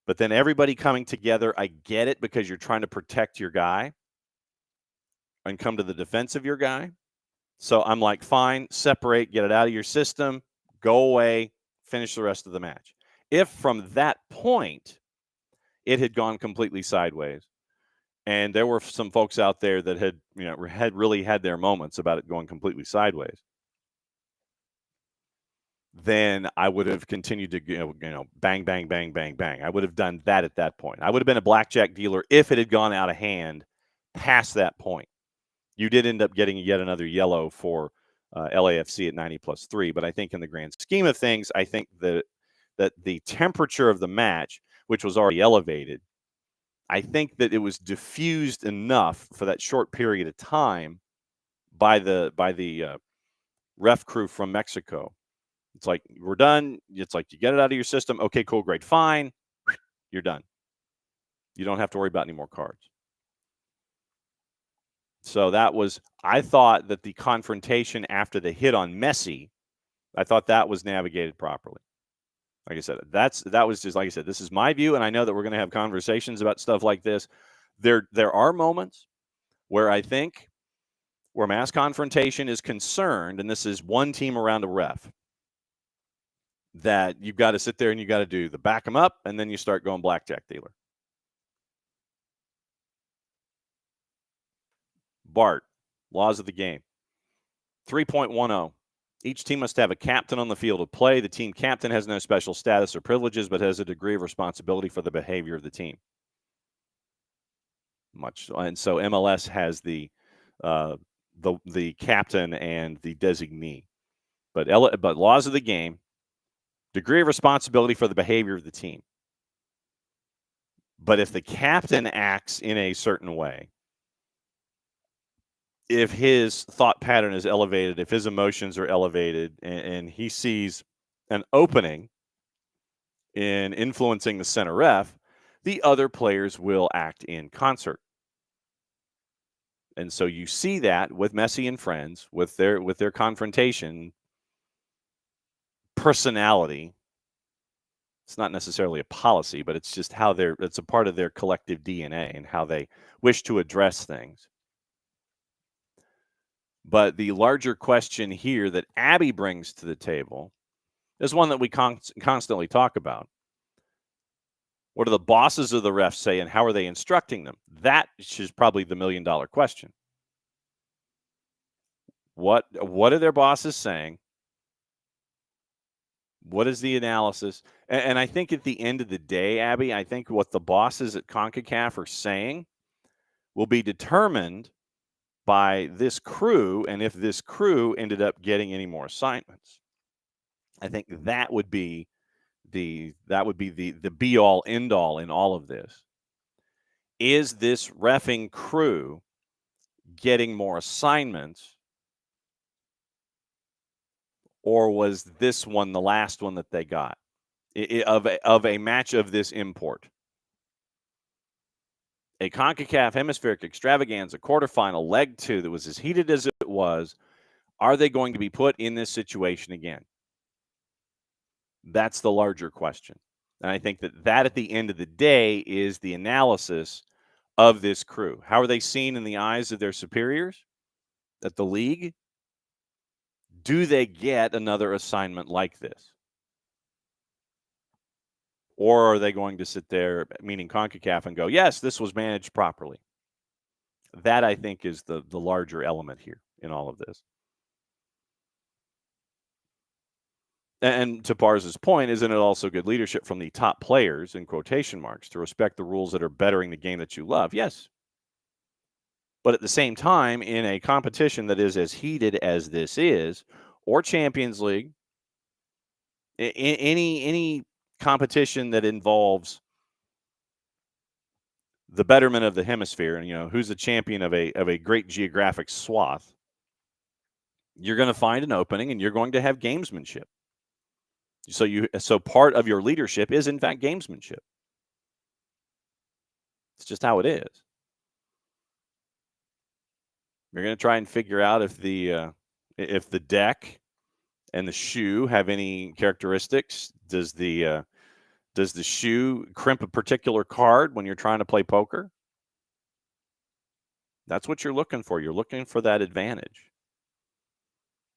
but then everybody coming together, I get it because you're trying to protect your guy and come to the defense of your guy. So I'm like, fine, separate, get it out of your system, go away, finish the rest of the match. If from that point it had gone completely sideways, and there were some folks out there that had really had their moments about it going completely sideways, then I would have continued to, bang, bang, bang, bang, bang. I would have done that at that point. I would have been a blackjack dealer if it had gone out of hand past that point. You did end up getting yet another yellow for LAFC at 90+3, but I think in the grand scheme of things, I think that the temperature of the match, which was already elevated, I think that it was diffused enough for that short period of time by the ref crew from Mexico. It's like, we're done. It's like, you get it out of your system. Okay, cool, great, fine. You're done. You don't have to worry about any more cards. So I thought that the confrontation after the hit on Messi, I thought that was navigated properly. Like I said, that was just, like I said, this is my view, and I know that we're going to have conversations about stuff like this. There are moments where I think where mass confrontation is concerned, and this is one team around a ref, that you've got to sit there and you got to do the back them up, and then you start going blackjack dealer. Bart, laws of the game. 3.10. Each team must have a captain on the field of play. The team captain has no special status or privileges, but has a degree of responsibility for the behavior of the team. And so MLS has the captain and the designee. But laws of the game, degree of responsibility for the behavior of the team. But if the captain acts in a certain way, if his thought pattern is elevated, if his emotions are elevated, and he sees an opening in influencing the center ref, the other players will act in concert. And so you see that with Messi and friends, with their confrontation personality. It's not necessarily a policy, but it's just how it's a part of their collective DNA and how they wish to address things. But the larger question here that Abby brings to the table is one that we constantly talk about. What do the bosses of the refs say, and how are they instructing them? That is probably the $1 million question. What are their bosses saying? What is the analysis? And I think at the end of the day, Abby, I think what the bosses at CONCACAF are saying will be determined by this crew, and if this crew ended up getting any more assignments. I think that would be the be all end all in all of this. Is this reffing crew getting more assignments, or was this one the last one that they got of a match of this import? A CONCACAF Hemispheric Extravaganza quarterfinal leg 2 that was as heated as it was. Are they going to be put in this situation again? That's the larger question. And I think that at the end of the day is the analysis of this crew. How are they seen in the eyes of their superiors at the league? Do they get another assignment like this? Or are they going to sit there, meaning CONCACAF, and go, yes, this was managed properly? That, I think, is the larger element here in all of this. And to Pars's point, isn't it also good leadership from the top players, in quotation marks, to respect the rules that are bettering the game that you love? Yes. But at the same time, in a competition that is as heated as this is, or Champions League, any competition that involves the betterment of the hemisphere, and who's the champion of a great geographic swath, you're going to find an opening, and you're going to have gamesmanship. So part of your leadership is, in fact, gamesmanship. It's just how it is. You're going to try and figure out if the deck and the shoe have any characteristics. Does the shoe crimp a particular card when you're trying to play poker? That's what you're looking for. You're looking for that advantage.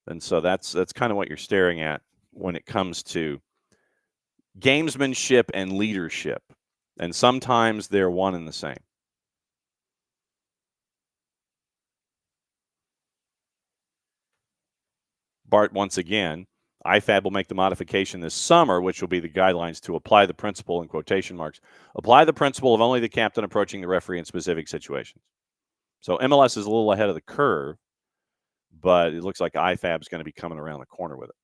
And so that's kind of what you're staring at when it comes to gamesmanship and leadership. And sometimes they're one and the same. Bart, once again, IFAB will make the modification this summer, which will be the guidelines to apply the principle, in quotation marks, apply the principle of only the captain approaching the referee in specific situations. So MLS is a little ahead of the curve, but it looks like IFAB is going to be coming around the corner with it.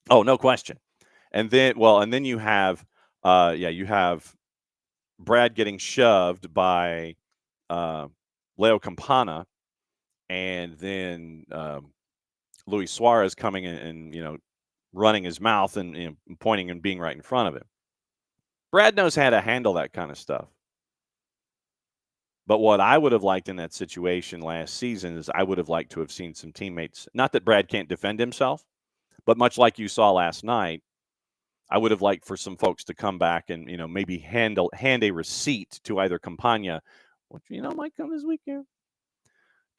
Oh, no question. And then you have, you have Brad getting shoved by Leo Campana, and then Luis Suarez coming in and running his mouth and pointing and being right in front of him. Brad knows how to handle that kind of stuff. But what I would have liked in that situation last season is I would have liked to have seen some teammates. Not that Brad can't defend himself, but much like you saw last night, I would have liked for some folks to come back and maybe hand a receipt to either Campana, which might come this weekend,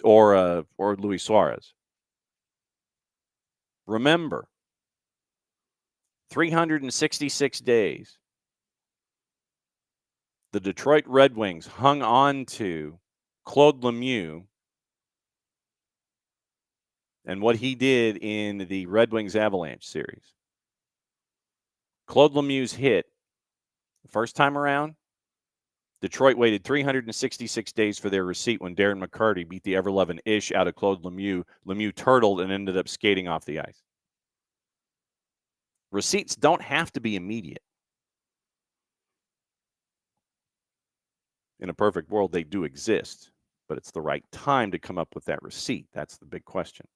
or Luis Suarez. Remember, 366 days, the Detroit Red Wings hung on to Claude Lemieux and what he did in the Red Wings Avalanche series. Claude Lemieux's hit, the first time around, Detroit waited 366 days for their receipt when Darren McCarty beat the ever-loving ish out of Claude Lemieux. Lemieux turtled and ended up skating off the ice. Receipts don't have to be immediate. In a perfect world, they do exist, but it's the right time to come up with that receipt. That's the big question.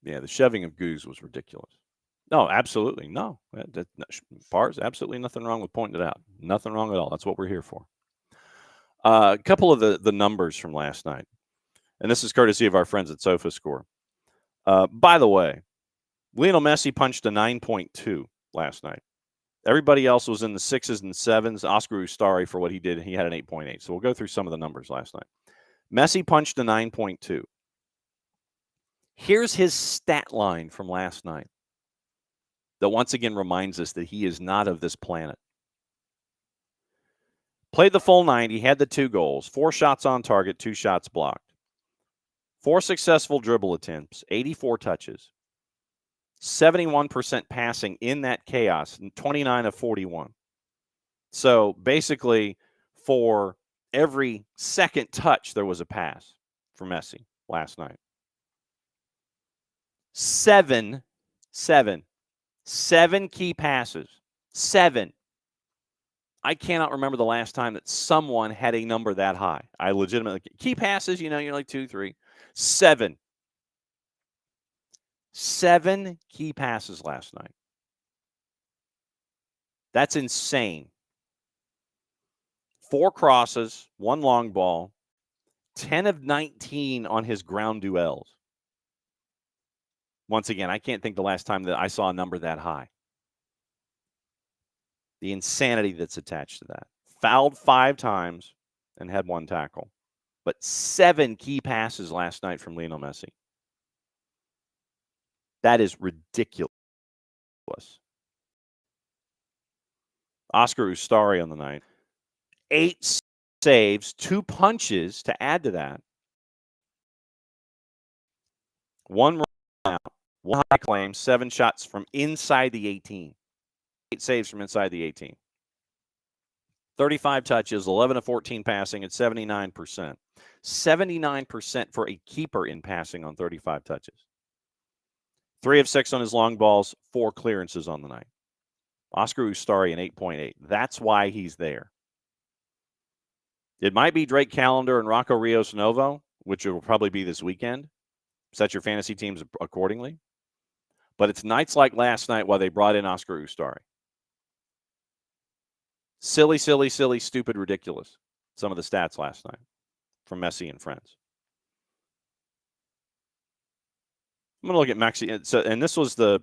Yeah, the shoving of Goose was ridiculous. No, absolutely. No. Pars, absolutely nothing wrong with pointing it out. Nothing wrong at all. That's what we're here for. A couple of the numbers from last night, and this is courtesy of our friends at SofaScore. By the way, Lionel Messi punched a 9.2 last night. Everybody else was in the 6s and 7s. Oscar Ustari, for what he did, he had an 8.8. So we'll go through some of the numbers last night. Messi punched a 9.2. Here's his stat line from last night that once again reminds us that he is not of this planet. Played the full 90, had the 2 goals, 4 shots on target, 2 shots blocked. 4 successful dribble attempts, 84 touches. 71% passing in that chaos, and 29 of 41. So basically, for every second touch, there was a pass for Messi last night. 7 key passes. 7. I cannot remember the last time that someone had a number that high. I legitimately, key passes, you're like 2, 3. 7. 7 key passes last night. That's insane. 4 crosses, 1 long ball, 10 of 19 on his ground duels. Once again, I can't think the last time that I saw a number that high. The insanity that's attached to that. Fouled 5 times and had 1 tackle. But 7 key passes last night from Lionel Messi. That is ridiculous. Oscar Ustari on the night. 8 saves, 2 punches to add to that. 1 run out, 1 high claim, 7 shots from inside the 18. 8 saves from inside the 18. 35 touches, 11 of 14 passing at 79%. 79% for a keeper in passing on 35 touches. 3 of 6 on his long balls, 4 clearances on the night. Oscar Ustari an 8.8. That's why he's there. It might be Drake Callender and Rocco Rios Novo, which will probably be this weekend. Set your fantasy teams accordingly. But it's nights like last night while they brought in Oscar Ustari. Silly, stupid, ridiculous. Some of the stats last night from Messi and friends. I'm going to look at Messi. And this was the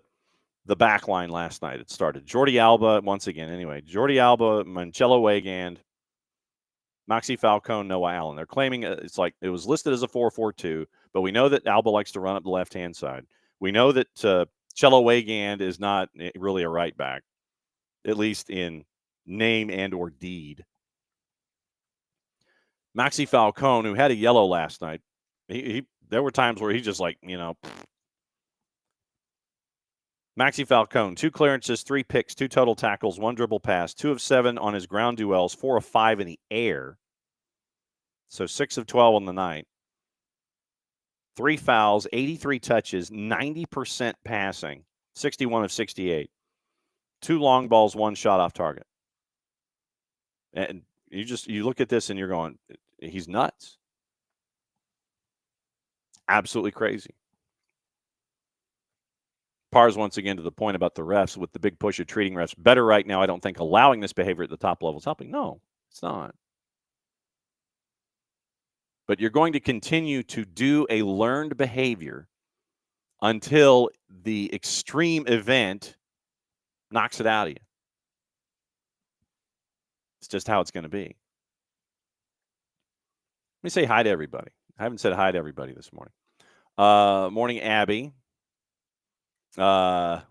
back line last night. It started. Jordi Alba, once again, anyway. Jordi Alba, Manchelo Weigand, Maxi Falcone, Noah Allen. They're claiming it was listed as a 4-4-2, but we know that Alba likes to run up the left-hand side. We know that Cello Weigand is not really a right back, at least in name and or deed. Maxi Falcone, who had a yellow last night, there were times where he just Maxi Falcone, 2 clearances, 3 picks, 2 total tackles, 1 dribble pass, 2 of 7 on his ground duels, 4 of 5 in the air. So 6 of 12 on the night. 3 fouls, 83 touches, 90% passing, 61 of 68. 2 long balls, 1 shot off target. And you look at this and you're going, he's nuts. Absolutely crazy. Pars once again to the point about the refs with the big push of treating refs better right now. I don't think allowing this behavior at the top level is helping. No, it's not. But you're going to continue to do a learned behavior until the extreme event knocks it out of you. It's just how it's going to be. Let me say hi to everybody. I haven't said hi to everybody this morning. Morning, Abby. Yeah,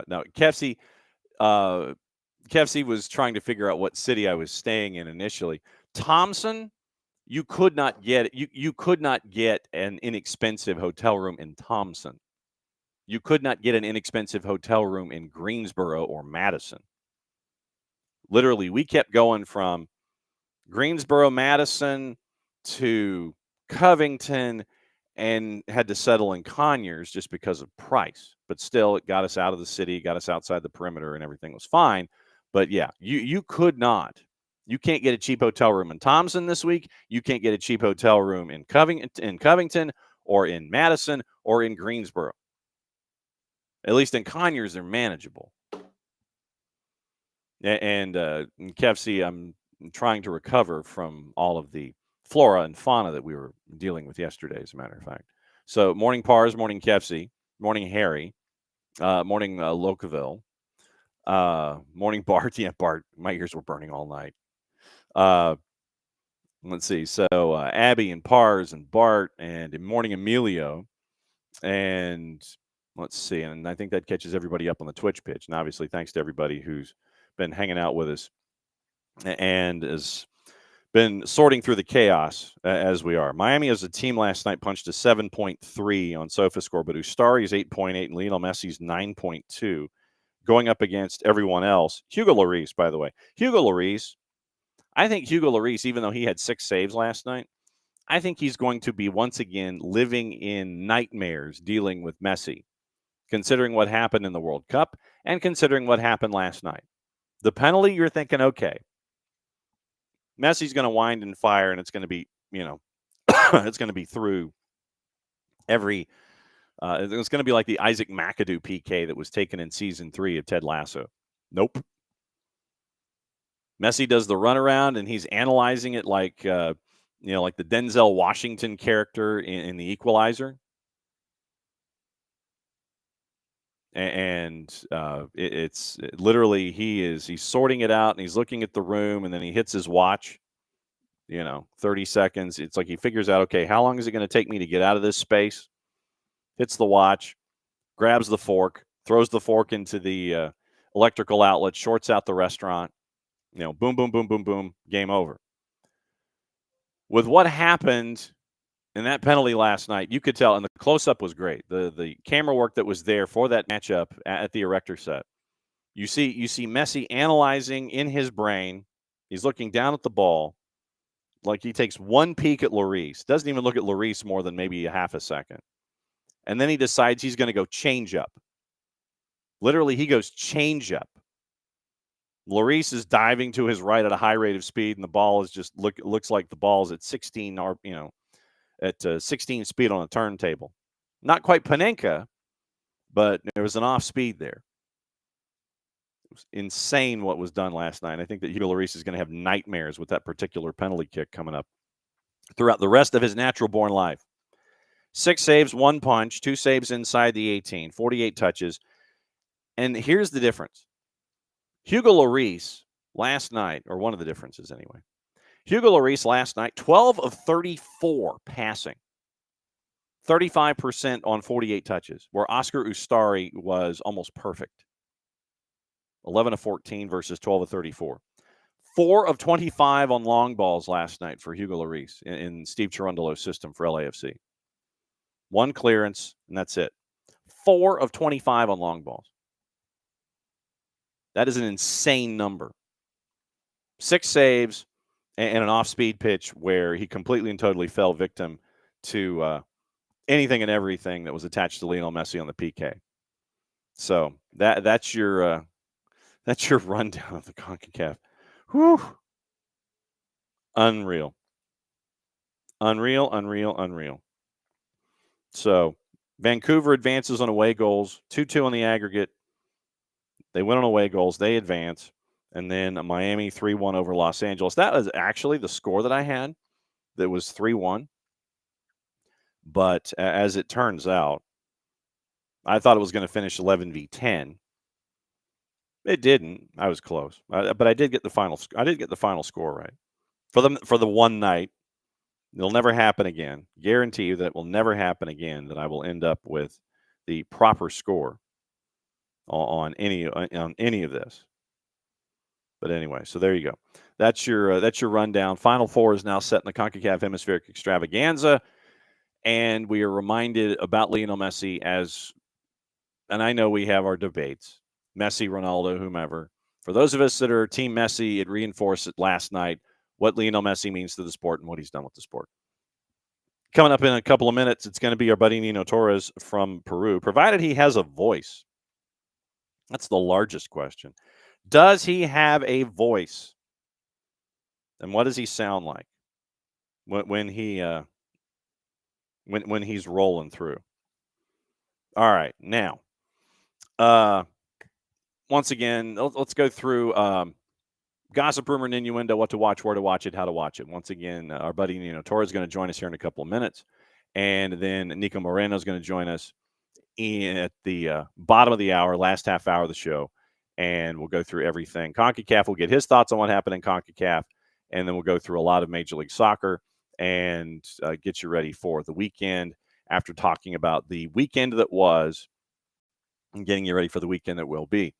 no, Kefsey was trying to figure out what city I was staying in initially. Thompson, you could not get you could not get an inexpensive hotel room in Thompson. You could not get an inexpensive hotel room in Greensboro or Madison. Literally, we kept going from Greensboro, Madison to Covington and had to settle in Conyers just because of price. But still, it got us out of the city, got us outside the perimeter, and everything was fine. But yeah, you could not. You can't get a cheap hotel room in Thompson this week. You can't get a cheap hotel room in Covington or in Madison or in Greensboro. At least in Conyers, they're manageable. And Kefsey, I'm trying to recover from all of the flora and fauna that we were dealing with yesterday, as a matter of fact. So morning Pars, morning Kefsey, morning Harry, morning Locaville, morning Bart. Yeah, Bart, my ears were burning all night. Let's see. So Abby and Pars and Bart and morning Emilio. And let's see. And I think that catches everybody up on the Twitch pitch. And obviously, thanks to everybody who's been hanging out with us and has been sorting through the chaos as we are. Miami as a team last night punched a 7.3 on SofaScore, but Ustari is 8.8 and Lionel Messi's 9.2 going up against everyone else. Hugo Lloris, by the way. Hugo Lloris, I think Hugo Lloris, even though he had 6 saves last night, I think he's going to be once again living in nightmares dealing with Messi, considering what happened in the World Cup and considering what happened last night. The penalty, you're thinking, okay, Messi's going to wind and fire, and it's going to be, it's going to be through every it's going to be like the Isaac McAdoo PK that was taken in season 3 of Ted Lasso. Nope. Messi does the runaround, and he's analyzing it like, like the Denzel Washington character in The Equalizer. And it's literally he's sorting it out, and he's looking at the room, and then he hits his watch, 30 seconds. It's like he figures out, okay, how long is it going to take me to get out of this space? Hits the watch, grabs the fork, throws the fork into the electrical outlet, shorts out the restaurant, boom, boom, boom, boom, boom, game over. With what happened in that penalty last night, you could tell, and the close-up was great. The camera work that was there for that matchup at the erector set. You see Messi analyzing in his brain. He's looking down at the ball, like he takes one peek at Lloris. Doesn't even look at Lloris more than maybe a half a second. And then he decides he's going to go change up. Literally, he goes change up. Lloris is diving to his right at a high rate of speed, and the ball is just looks like the ball's at 16 or at 16 speed on a turntable. Not quite Panenka, but there was an off speed there. It was insane what was done last night. I think that Hugo Lloris is going to have nightmares with that particular penalty kick coming up throughout the rest of his natural-born life. 6 saves, 1 punch, 2 saves inside the 18, 48 touches. And here's the difference. Hugo Lloris last night, or one of the differences anyway, Hugo Lloris last night, 12 of 34 passing, 35% on 48 touches, where Oscar Ustari was almost perfect. 11 of 14 versus 12 of 34. 4 of 25 on long balls last night for Hugo Lloris in Steve Cherundolo's system for LAFC. 1 clearance, and that's it. 4 of 25 on long balls. That is an insane number. 6 saves and an off-speed pitch where he completely and totally fell victim to anything and everything that was attached to Lionel Messi on the PK. So that's your rundown of the CONCACAF. Whew. Unreal. So Vancouver advances on away goals, 2-2 on the aggregate. They win on away goals. They advance. And then Miami 3-1 over Los Angeles. That was actually the score that I had. That was 3-1. But as it turns out, I thought it was going to finish 11-10. It didn't. I was close. But I did get the final score right. For the one night. It'll never happen again. Guarantee you that it will never happen again that I will end up with the proper score on any of this. But anyway, so there you go. That's your rundown. Final Four is now set in the CONCACAF Hemispheric Extravaganza, and we are reminded about Lionel Messi and I know we have our debates, Messi, Ronaldo, whomever. For those of us that are Team Messi, it reinforced it last night what Lionel Messi means to the sport and what he's done with the sport. Coming up in a couple of minutes, it's going to be our buddy Nino Torres from Peru, provided he has a voice. That's the largest question. Does he have a voice? And what does he sound like when he's rolling through? All right, now, once again, let's go through gossip, rumor, and innuendo, what to watch, where to watch it, how to watch it. Once again, our buddy Nino Torres is going to join us here in a couple of minutes. And then Nico Moreno is going to join us at the bottom of the hour, last half hour of the show. And we'll go through everything. CONCACAF will get his thoughts on what happened in CONCACAF. And then we'll go through a lot of Major League Soccer and get you ready for the weekend after talking about the weekend that was and getting you ready for the weekend that will be.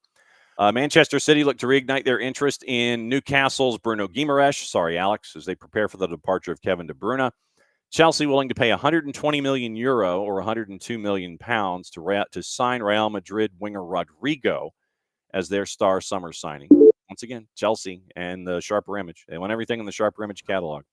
Manchester City look to reignite their interest in Newcastle's Bruno Guimaraes. Sorry, Alex, as they prepare for the departure of Kevin De Bruyne. Chelsea willing to pay €120 million or 102 million pounds to sign Real Madrid winger Rodrigo as their star summer signing. Once again, Chelsea and the Sharper Image. They want everything in the Sharper Image catalog.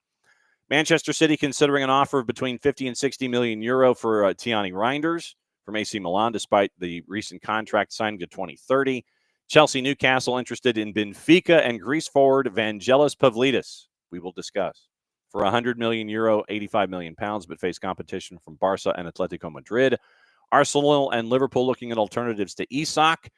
Manchester City considering an offer of between 50 and 60 million euro for Tiani Reinders from AC Milan, despite the recent contract signing to 2030. Chelsea, Newcastle interested in Benfica and Greece forward Vangelis Pavlidis. We will discuss. For €100 million, 85 million pounds, but face competition from Barca and Atletico Madrid. Arsenal and Liverpool looking at alternatives to Isak,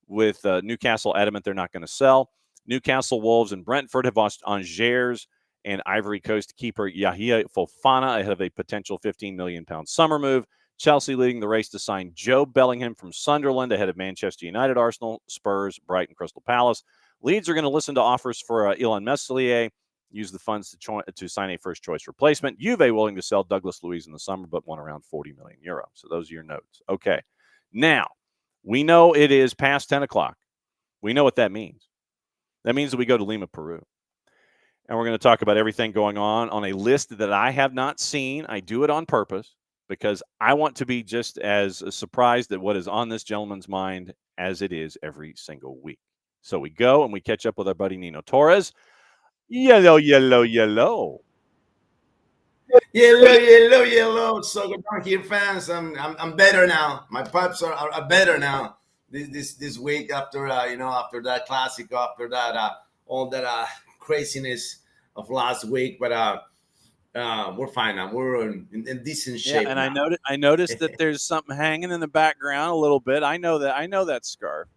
with Newcastle adamant they're not going to sell. Newcastle, Wolves, and Brentford have lost Angers and Ivory Coast keeper Yahia Fofana ahead of a potential £15 million summer move. Chelsea leading the race to sign Joe Bellingham from Sunderland ahead of Manchester United, Arsenal, Spurs, Brighton, Crystal Palace. Leeds are going to listen to offers for Ilan Meslier, use the funds to sign a first-choice replacement. Juve willing to sell Douglas Luiz in the summer, but want around €40 million. So those are your notes. Okay. Now, we know it is past 10 o'clock. We know what that means. That means that we go to Lima, Peru. And we're going to talk about everything going on a list that I have not seen. I do it on purpose because I want to be just as surprised at what is on this gentleman's mind as it is every single week. So we go and we catch up with our buddy Nino Torres. Yellow. Yellow. Soccer Donkey fans, I'm better now. My pups are better now. This week after after that classic, after that all that craziness of last week, but we're fine now. We're in decent shape. Yeah, and now. I noticed that there's something hanging in the background a little bit. I know that scarf.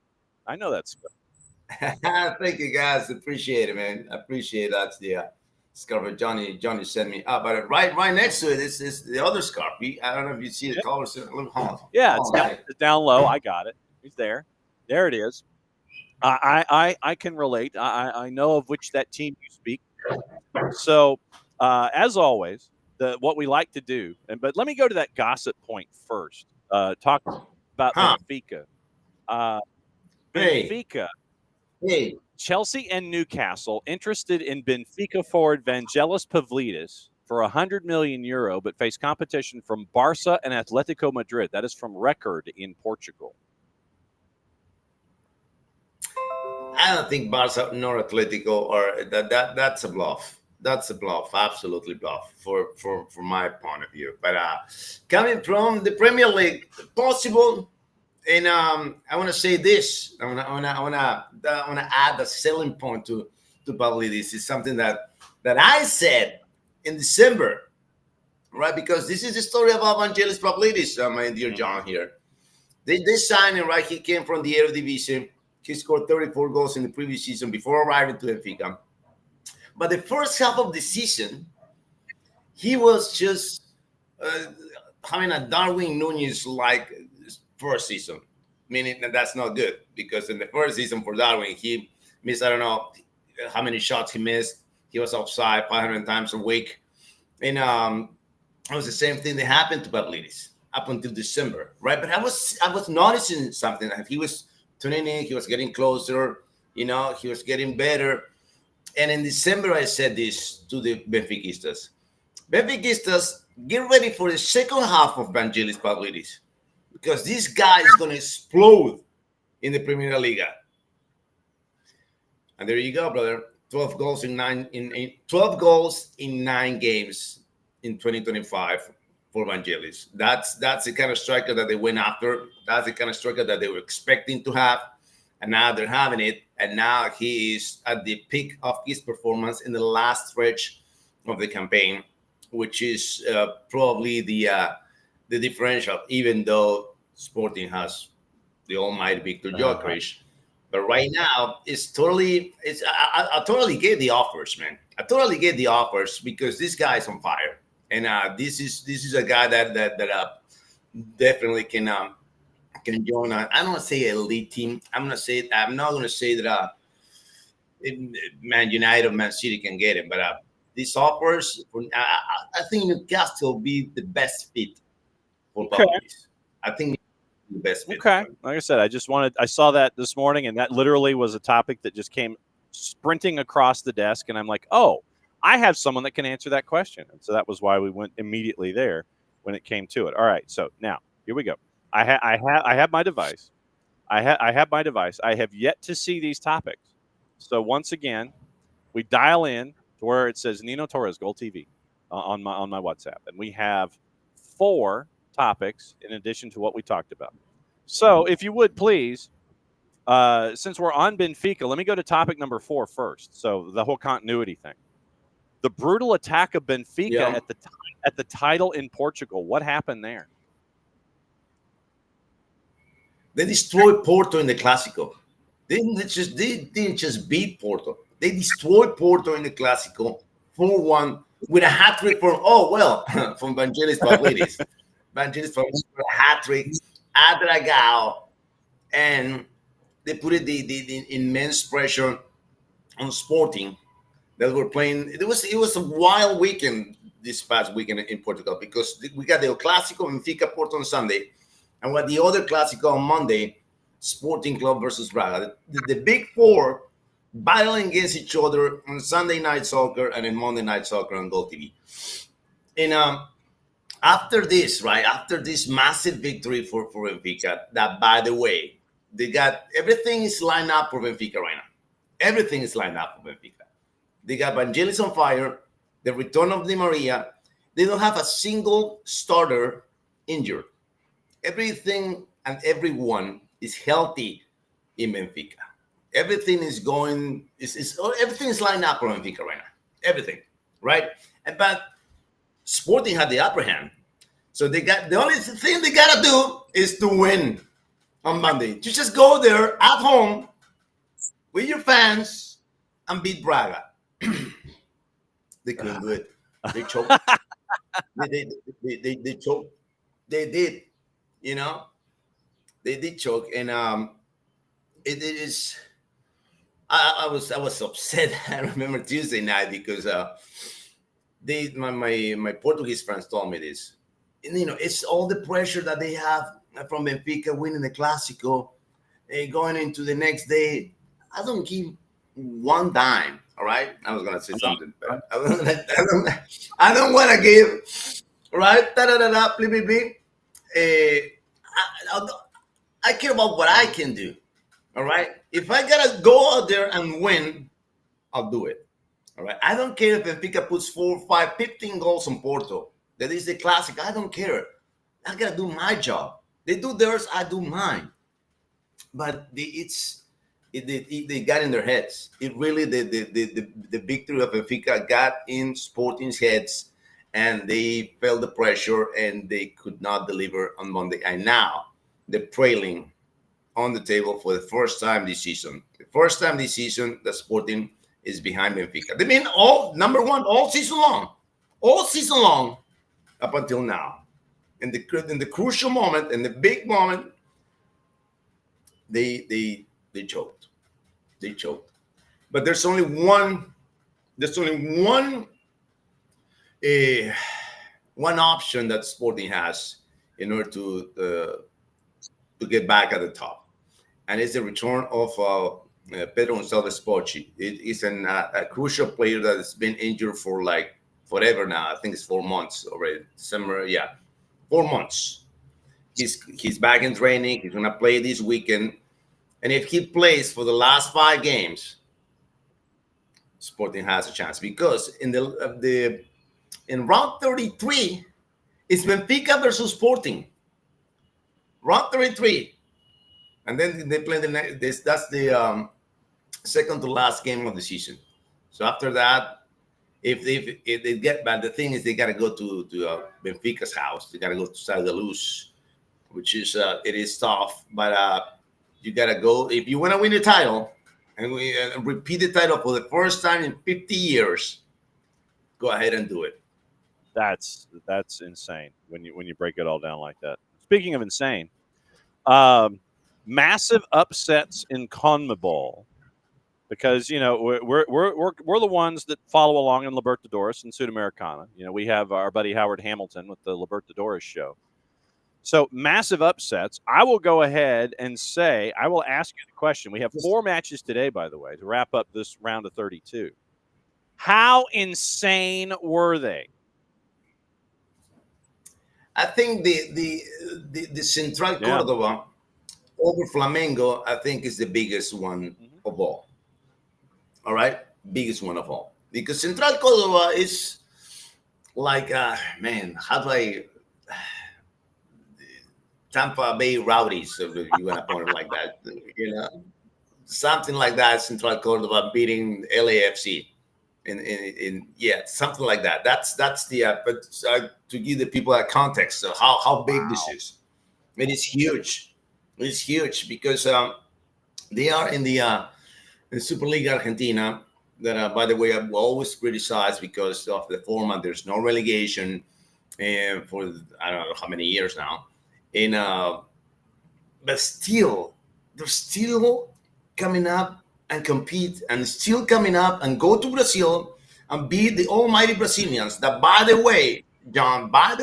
Thank you guys. Appreciate it, man. I appreciate that. The scarf Johnny sent me. But right next to it is the other scarf. I don't know if you see the colors. Yeah, it's down low. I got it. It's there. There it is. I can relate. I know of which that team you speak. So, as always, what we like to do, but let me go to that gossip point first. Talk about Benfica. Benfica. Hey. Chelsea and Newcastle interested in Benfica forward Vangelis Pavlidis for 100 million euro, but face competition from Barca and Atletico Madrid. That is from Record in Portugal. I don't think Barca nor Atletico or that's a bluff. That's a bluff, absolutely bluff for my point of view. But coming from the Premier League, possible. And I want to say this. I want to add a selling point to Pavlidis. It's something that I said in December, right? Because this is the story about Vangelis Pavlidis, my dear John. Here, they signed him, right? He came from the Eredivisie. He scored 34 goals in the previous season before arriving to Benfica. But the first half of the season, he was just having a Darwin Núñez-like first season, meaning that that's not good, because in the first season for Darwin, he missed, I don't know how many shots he missed. He was offside 500 times a week. And it was the same thing that happened to Pavlidis up until December, right? But I was noticing something. He was tuning in, he was getting closer, he was getting better. And in December, I said this to the Benfiquistas. Benfiquistas, get ready for the second half of Vangelis Pavlidis, because this guy is going to explode in the Premier Liga. And there you go, brother. 12 goals in 9 games in 2025 for Vangelis. That's the kind of striker that they went after. That's the kind of striker that they were expecting to have. And now they're having it. And now he is at the peak of his performance in the last stretch of the campaign, which is probably the differential, even though Sporting has the almighty Victor Gyökeres. But right now, I totally get the offers, man. I totally get the offers, because this guy is on fire. And this is a guy that definitely can join. I don't want to say elite team. I'm not going to say that Man United or Man City can get him. But these offers, I think Newcastle will be the best fit for Pavlidis. I think the best fit. Okay. Like I said, I saw that this morning, and that literally was a topic that just came sprinting across the desk, and I'm like, oh, I have someone that can answer that question. And so that was why we went immediately there when it came to it. All right. So now here we go. I have my device. I have my device. I have yet to see these topics. So once again, we dial in to where it says Nino Torres Goal TV on my WhatsApp, and we have 4 topics in addition to what we talked about. So if you would please, since we're on Benfica, let me go to topic number 4 first. So the whole continuity thing, the brutal attack of Benfica at the title in Portugal. What happened there? They destroyed Porto in the Clásico. They didn't just beat Porto. They destroyed Porto in the Clásico 4-1 with a hat-trick from Vangelis Pavlidis. Vangelis Pavlidis with a hat-trick at Dragao, and they put the immense pressure on Sporting that were playing. It was a wild weekend this past weekend in Portugal, because we got the Clásico Benfica Porto on Sunday, and we had the other Clásico on Monday, Sporting Club versus Braga. The big 4 battling against each other on Sunday Night Soccer and then Monday Night Soccer on Goal TV. And after this massive victory for Benfica, that, by the way, they got everything is lined up for Benfica right now. Everything is lined up for Benfica. They got Vangelis on fire, the return of Di Maria. They don't have a single starter injured. Everything and everyone is healthy in Benfica. Everything is going, everything is lined up for Benfica right now. Everything, right? But Sporting had the upper hand. So the only thing they got to do is to win on Monday. You just go there at home with your fans and beat Braga. They couldn't do it. They choked. They choked. They did. They did choke, and it is. I was upset. I remember Tuesday night because my Portuguese friends told me this. And, it's all the pressure that they have from Benfica winning the Clásico, going into the next day. I don't give one dime All right, I was gonna say something, but I don't want to give. Right, da da da da, blah, blah, blah. I, I care about what I can do. All right, if I gotta go out there and win, I'll do it. All right, I don't care if Benfica puts 4, 5, 15 goals on Porto. That is the classic. I don't care. I gotta do my job. They do theirs, I do mine. But they got in their heads. It really the victory of Benfica got in Sporting's heads, and they felt the pressure, and they could not deliver on Monday. And now they're trailing on the table for the first time this season. The first time this season that Sporting is behind Benfica. They mean all number one all season long, up until now. In the crucial moment, in the big moment, they choked. They choked. But there's only one one option that Sporting has in order to get back at the top, and it's the return of Pedro Gonçalves Pochi. It is a crucial player that has been injured for like forever now. I think it's 4 months already. December, yeah, 4 months. He's back in training. He's gonna play this weekend, and if he plays for the last 5 games, Sporting has a chance, because in round 33, it's Benfica versus Sporting. Round 33, and then they play the next. That's the second to last game of the season. So after that, if they get bad, the thing is they got to go to Benfica's house. They got to go to Stade de Luz, which is it is tough, but you got to go if you want to win the title and we repeat the title for the first time in 50 years. Go ahead and do it. That's insane when you break it all down like that. Speaking of insane, massive upsets in CONMEBOL, because we're the ones that follow along in Libertadores and Sudamericana. We have our buddy Howard Hamilton with the Libertadores show. So massive upsets. I will go ahead and say, I will ask you the question. We have 4 matches today, by the way, to wrap up this round of 32. How insane were they? I think the Central Córdoba over Flamengo, I think, is the biggest one of all. All right, biggest one of all, because Central Córdoba is like, man, how do I? Tampa Bay Rowdies, if you want to put it like that, something like that. Central Córdoba beating LAFC. In something like that. That's the but to give the people a context of how big this is. It is huge. It's huge because they are in the Superliga Argentina. That by the way, I've always criticized because of the format. There's no relegation for I don't know how many years now. But still, they're still coming up and compete, and still coming up and go to Brazil and beat the almighty Brazilians. That, by the way, John, out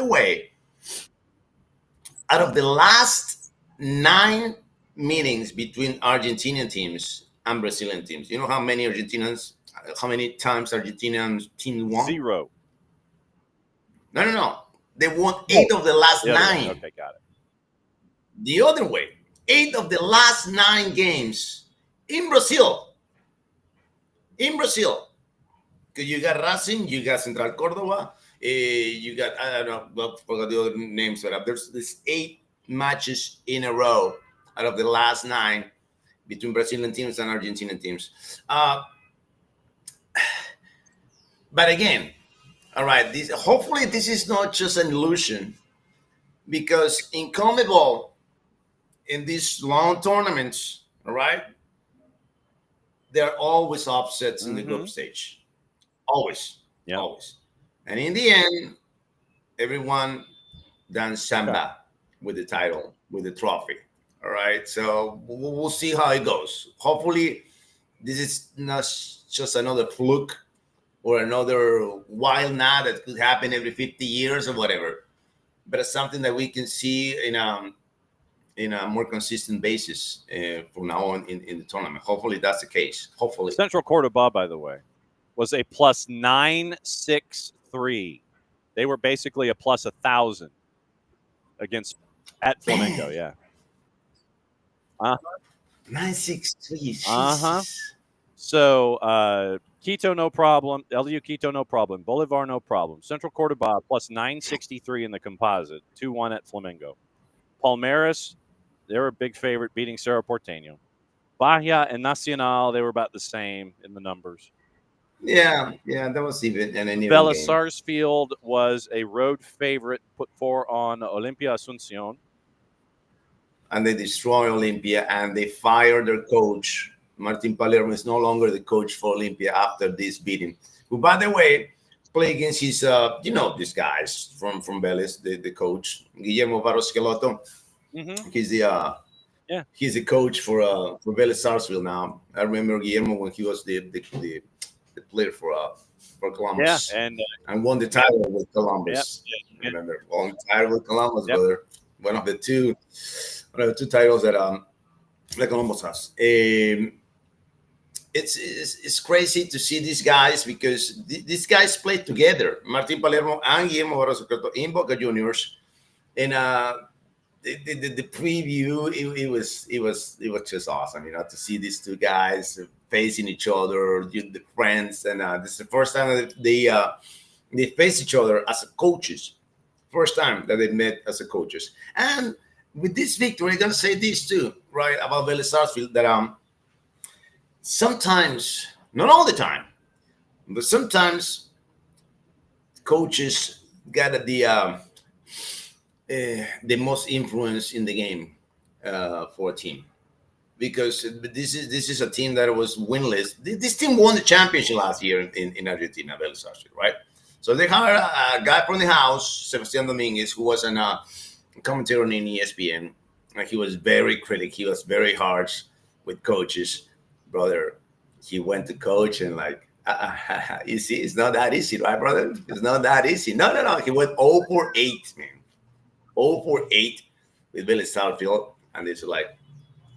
of the last 9 meetings between Argentinian teams and Brazilian teams, you know how many times Argentinian teams won? 0. No. They won 8 of the last 9. Okay, got it. The other way, 8 of the last 9 games in Brazil. Because you got Racing, you got Central Córdoba, you got, I don't know, forgot the other names, but there's 8 matches in a row out of the last 9 between Brazilian teams and Argentinian teams. But again, all right, hopefully this is not just an illusion, because in CONMEBOL, in these long tournaments, all right, there are always upsets in the group stage. Always. And in the end, everyone dance samba with the title, with the trophy. All right. So we'll see how it goes. Hopefully, this is not just another fluke or another wild night that could happen every 50 years or whatever, but it's something that we can see in a more consistent basis from now on in the tournament. Hopefully that's the case. Hopefully. Central Cordoba, by the way, was a plus 963. They were basically a plus 1,000 against at Flamengo. Yeah. 963. Uh-huh. Jesus. So Quito, no problem. LDU Quito, no problem. Bolivar, no problem. Central Cordoba, plus 963 in the composite. 2-1 at Flamengo. Palmeiras, they were a big favorite, beating Cerro Porteño. Bahia and Nacional, they were about the same in the numbers. Yeah, that was even an even Vélez game. Sarsfield was a road favorite, put 4 on Olimpia Asuncion. And they destroy Olympia, and they fire their coach. Martin Palermo is no longer the coach for Olympia after this beating. Who, by the way, play against his, these guys from Vélez, the coach Guillermo Barros Esqueloto. Mm-hmm. He's the he's the coach for Vélez Sarsfield now. I remember Guillermo when he was the player for Columbus. Yeah, and won the title with Columbus. Yeah. Remember, won the title with Columbus, brother. One of the two titles that Columbus has. It's crazy to see these guys because these guys played together. Martin Palermo and Guillermo Barros in Boca Juniors, and the preview it was just awesome, to see these two guys facing each other, the friends, and this is the first time that they face each other as coaches. First time that they met as a coaches. And with this victory, I'm gonna say this too, right, about Vélez Sarsfield, that sometimes, not all the time, but sometimes coaches got the most influence in the game for a team, because this is a team that was winless. This team won the championship last year in Argentina, Vélez Sarsfield, right? So they hired a guy from the house, Sebastián Dominguez, who was a commentator on ESPN. And he was very critical. He was very harsh with coaches. Brother, he went to coach and you see, it's not that easy, right, brother? It's not that easy. No. He went 0 for 8, man. 0 for 8 with Vélez Sarsfield. And it's like,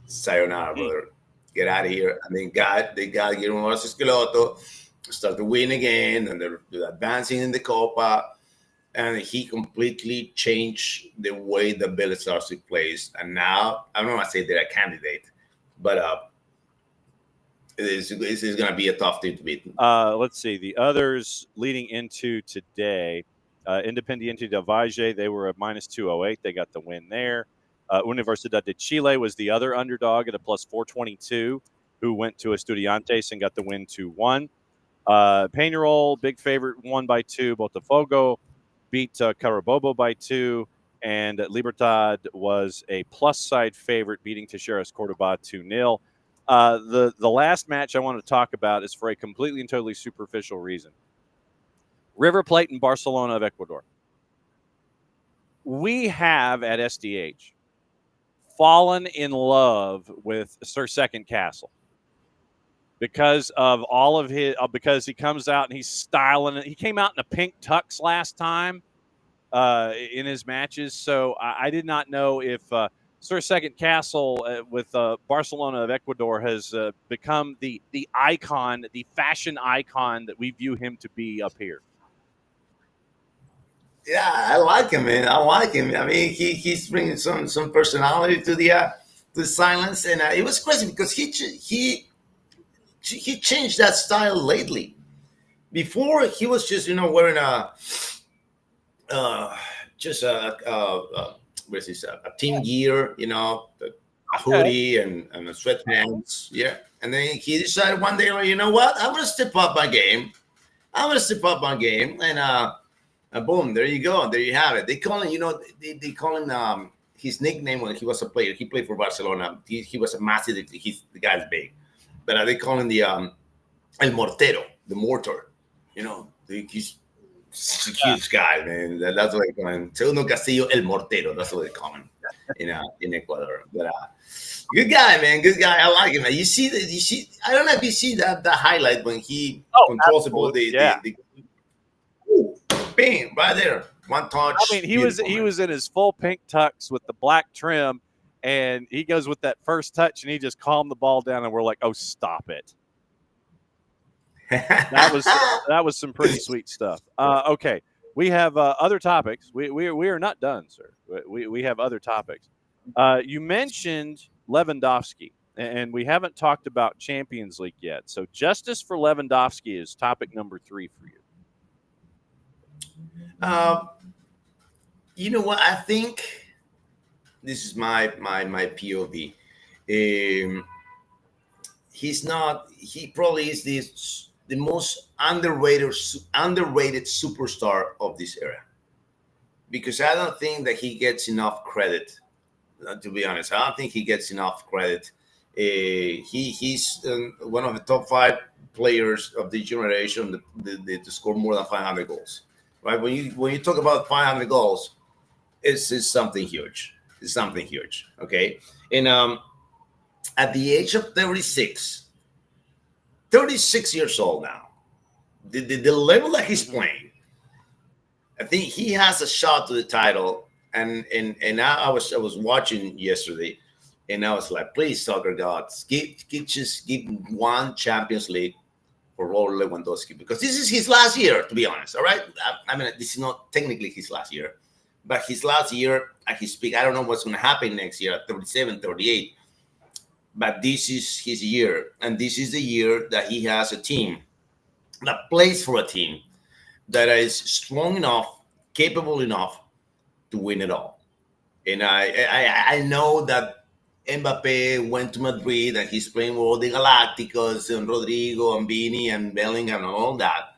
sayonara, brother. Get out of here. And then they got Guillermo Barros Esqueloto, start to win again, and they're advancing in the Copa, and he completely changed the way the Vélez Sarsfield plays. And now, I don't want to say they're a candidate, but this is going to be a tough team to beat. Let's see. The others leading into today, Independiente del Valle, they were at minus 208. They got the win there. Universidad de Chile was the other underdog at a plus 422, who went to Estudiantes and got the win 2-1. Peñarol, big favorite, won by 2. Botafogo beat Carabobo by 2. And Libertad was a plus side favorite, beating Talleres Cordoba 2-0. The last match I want to talk about is for a completely and totally superficial reason. River Plate and Barcelona of Ecuador. We have at SDH fallen in love with Sir Second Castle because of all of his, because he comes out and he's styling it. He came out in a pink tux last time in his matches. So I did not know if Sir Second Castle with Barcelona of Ecuador has become the icon, the fashion icon that we view him to be up here. Yeah, I like him, man. I like him. I mean, he's bringing some personality to the silence, and it was crazy because he changed that style lately. Before he was just wearing a team gear, a hoodie and a sweatpants, yeah. And then he decided one day, you know what? I'm gonna step up my game. And boom, there you go. There you have it. They call him, they call him his nickname when he was a player. He played for Barcelona. He was a massive. The guy's big, but they call him the El Mortero, the mortar. He's a huge guy, man. That's what they call him. Segundo Castillo, El Mortero. That's what they call him in Ecuador. But good guy, man. Good guy. I like him, man. You see. I don't know if you see that highlight when he controls the ball. Bang, right there, one touch. I mean, he was in his full pink tux with the black trim, and he goes with that first touch, and he just calmed the ball down, and we're like, oh, stop it. That was some pretty sweet stuff. Okay, we have other topics. We are not done, sir. We have other topics. You mentioned Lewandowski, and we haven't talked about Champions League yet. So justice for Lewandowski is topic number 3 for you. You know what? I think this is my POV. He's not. He probably is the most underrated superstar of this era, because I don't think that he gets enough credit. To be honest, I don't think he gets enough credit. He's one of the top 5 players of this generation to score more than 500 goals. Right? When you talk about 500 goals, it's something huge. It's something huge. Okay, and at the age of 36 years old now, the level that he's playing, I think he has a shot to the title. And I was watching yesterday, and I was like, please, soccer gods, just give one Champions League for Robert Lewandowski, because this is his last year, to be honest. All right, I mean, this is not technically his last year, but his last year at his peak. I don't know what's going to happen next year at 37, 38. But this is his year, and this is the year that he has a team that plays for a team that is strong enough, capable enough to win it all. And I know that Mbappe went to Madrid and he's playing with all the Galacticos and Rodrigo and Vini and Bellingham and all that.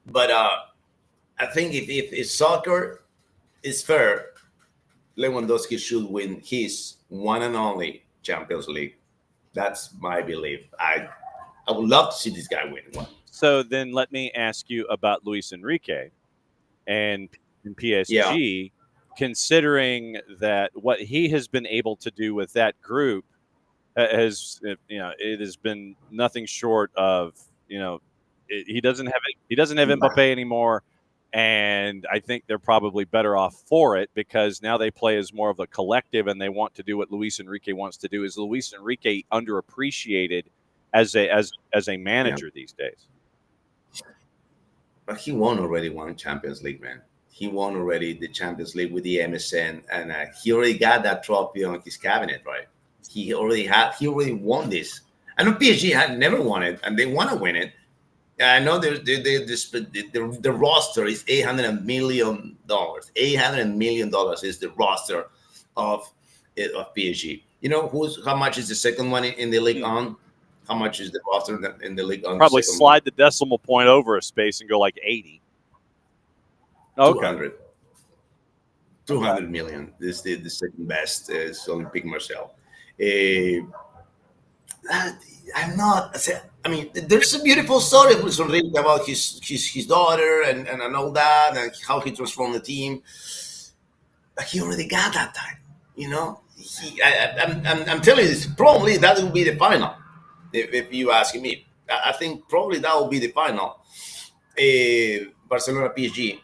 But I think if soccer is fair, Lewandowski should win his one and only Champions League. That's my belief. I would love to see this guy win one. So then let me ask you about Luis Enrique and PSG, considering that what he has been able to do with that group has, it has been nothing short of, he doesn't have Mbappe anymore. And I think they're probably better off for it, because now they play as more of a collective and they want to do what Luis Enrique wants to do. Is Luis Enrique underappreciated as a manager these days? But he won already one Champions League, man. He won already the Champions League with the MSN, and he already got that trophy on his cabinet, right? He already won this. I know PSG had never won it, and they want to win it. I know the roster is $800 million. $800 million is the roster of PSG. You know how much is the second one in the league on? How much is the roster in the league on? Probably slide the decimal point over a space and go like 80. Okay. 200 million. This is the second best is Olympique Marseille. I'm not. I mean, there's a beautiful story of Luis Enrique about his daughter and all that, and how he transformed the team. But he already got that time, I'm telling you this. Probably that will be the final. If you ask me, I think probably that will be the final. Barcelona PSG.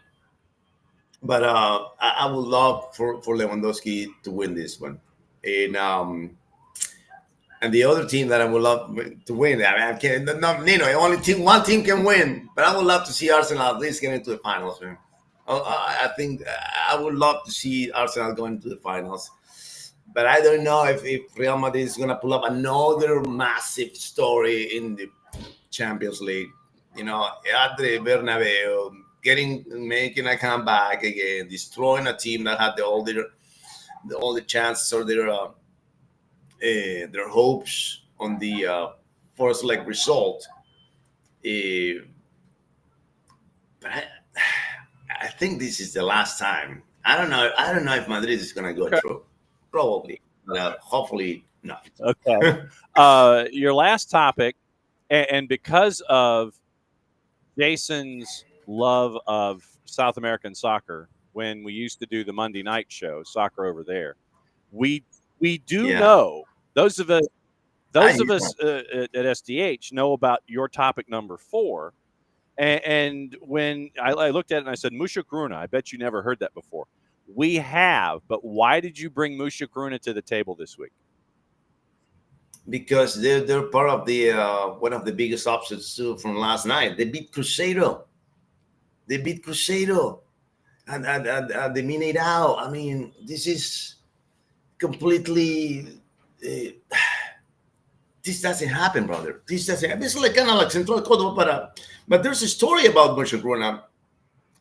But I would love for Lewandowski to win this one, and the other team that I would love to win. I can't. Nino, one team can win, but I would love to see Arsenal at least get into the finals, man. I think I would love to see Arsenal going into the finals, but I don't know if Real Madrid is going to pull up another massive story in the Champions League. At the Bernabeu, making a comeback again, destroying a team that had all the chances or their hopes on the first leg result. But I think this is the last time. I don't know if Madrid is going to go through. Probably, but hopefully not. Okay. Your last topic, and because of Jason's love of South American soccer, when we used to do the Monday night show, Soccer Over There, we do know, those of us at SDH know about your topic number 4. And when I looked at it and I said, Musha Gruna, I bet you never heard that before. We have, but why did you bring Musha Gruna to the table this week? because they're part of the one of the biggest upsets too from last night. They beat Cruzeiro. They beat Cruzeiro and the Mineirao. I mean, this is completely. This doesn't happen, brother. This doesn't happen. This is like kind of like Central Córdoba, but there's a story about Moshogruna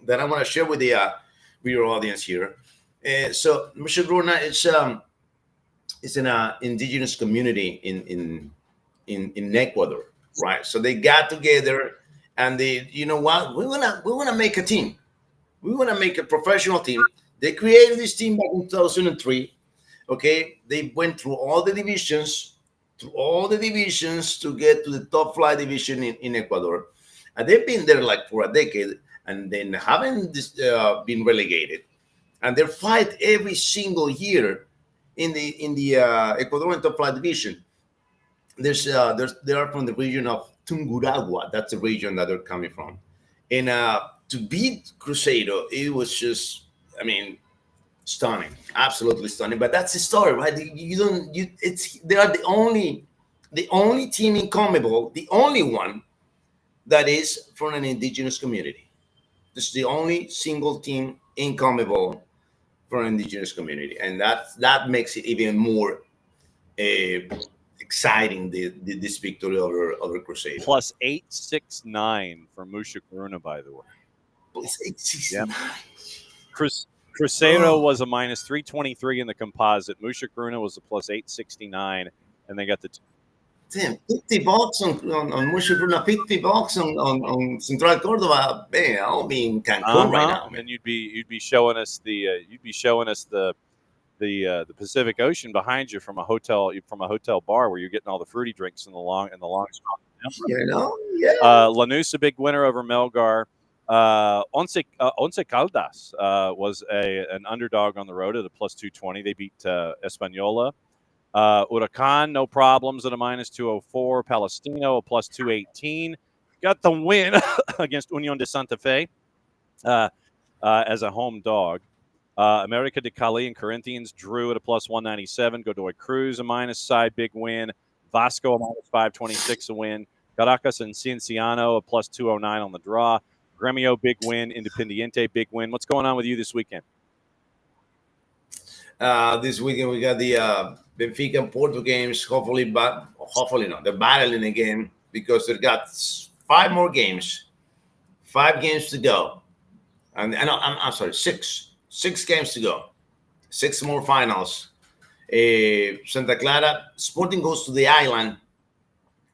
that I want to share with your audience here. So Moshogruna is an indigenous community in Ecuador, right? So they got together and they, you know what? We wanna make a team. We want to make a professional team. They created this team back in 2003. Okay, they went through all the divisions, to get to the top flight division in Ecuador, and they've been there like for a decade, and then haven't been relegated, and they fight every single year in the Ecuadorian top flight division. They are from the region of Tunguragua. That's the region that they're coming from, and to beat Cruzeiro, it was just, I mean, stunning, absolutely stunning. But that's the story, right? You don't, you, it's they are the only team in CONMEBOL, the only one that is from an indigenous community. This is the only single team in CONMEBOL from an indigenous community, and that makes it even more exciting. This victory over Cruzeiro. Plus 869 for Musha Karuna, by the way. Plus 869. Yep. Cruzeiro was a minus 323 in the composite. Musha Karuna was a plus 869, and they got the. Damn, $50 on Musha Karuna, $50 on Central Córdoba. Man, I'll be in Cancun right now. Man. And you'd be showing us the Pacific Ocean behind you from a hotel bar where you're getting all the fruity drinks in the long strong. You know, yeah. Lanús, a big winner over Melgar. Once Caldas was an underdog on the road at a plus 220. They beat Española. Huracan, no problems at a minus 204. Palestino, a plus 218. Got the win against Unión de Santa Fe as a home dog. America de Cali and Corinthians drew at a plus 197. Godoy Cruz, a minus side, big win. Vasco, a minus 526, a win. Caracas and Cienciano, a plus 209 on the draw. Gremio, big win. Independiente, big win. What's going on with you this weekend? This weekend we got the Benfica and Porto games. Hopefully not. They're battling again because they've got 5 more games. 5 games to go. And I'm sorry, 6 games to go. 6 more finals. Santa Clara, Sporting goes to the island.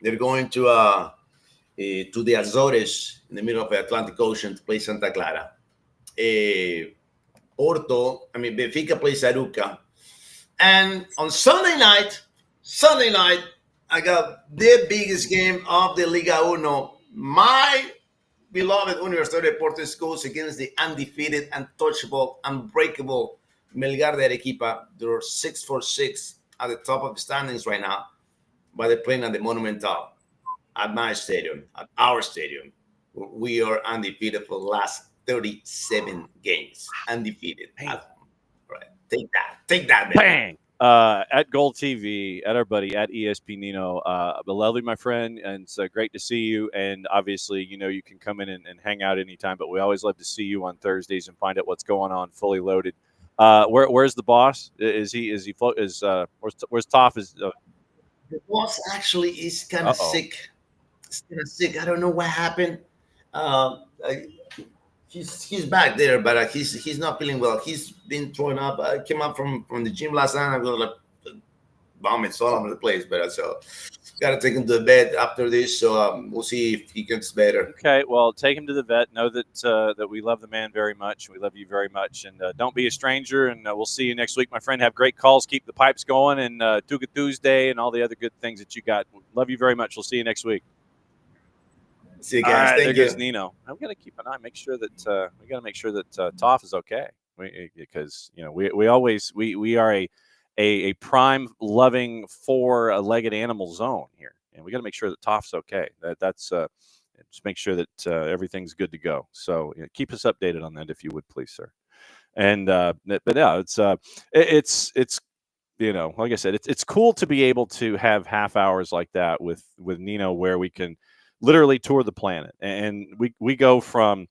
They're going to the Azores in the middle of the Atlantic Ocean to play Santa Clara. Benfica plays Aruca. And on Sunday night, I got the biggest game of the Liga Uno. My beloved Universidad Deportes goes against the undefeated, untouchable, unbreakable Melgar de Arequipa. They're 6-6 at the top of the standings right now, but they're playing at the Monumental, at my stadium, at our stadium. We are undefeated for the last 37 games. Undefeated at home. Right. Take that. Bang! At Gold TV, at our buddy, at ESP Nino. Lovely, my friend, and it's great to see you. And obviously, you can come in and hang out anytime, but we always love to see you on Thursdays and find out what's going on, fully loaded. Where's the boss? Where's Toph? The boss actually is kind of sick. I don't know what happened. He's back there, but he's not feeling well. He's been throwing up. I came up from the gym last night. I got like vomits all over the place, but so got to take him to the vet after this. So we'll see if he gets better. Okay, well, take him to the vet. Know that we love the man very much. We love you very much, and don't be a stranger. And we'll see you next week, my friend. Have great calls. Keep the pipes going, and Tuga Tuesday, and all the other good things that you got. Love you very much. We'll see you next week. See you guys. Thank you. There goes Nino. I'm gonna keep an eye. Make sure that Toph is okay, because we are a prime loving 4-legged animal zone here, and we got to make sure that Toph's okay. That's just make sure that everything's good to go. So keep us updated on that if you would, please, sir. And but yeah, it's like I said, it's cool to be able to have half hours like that with Nino, where we can literally tour the planet, and we go from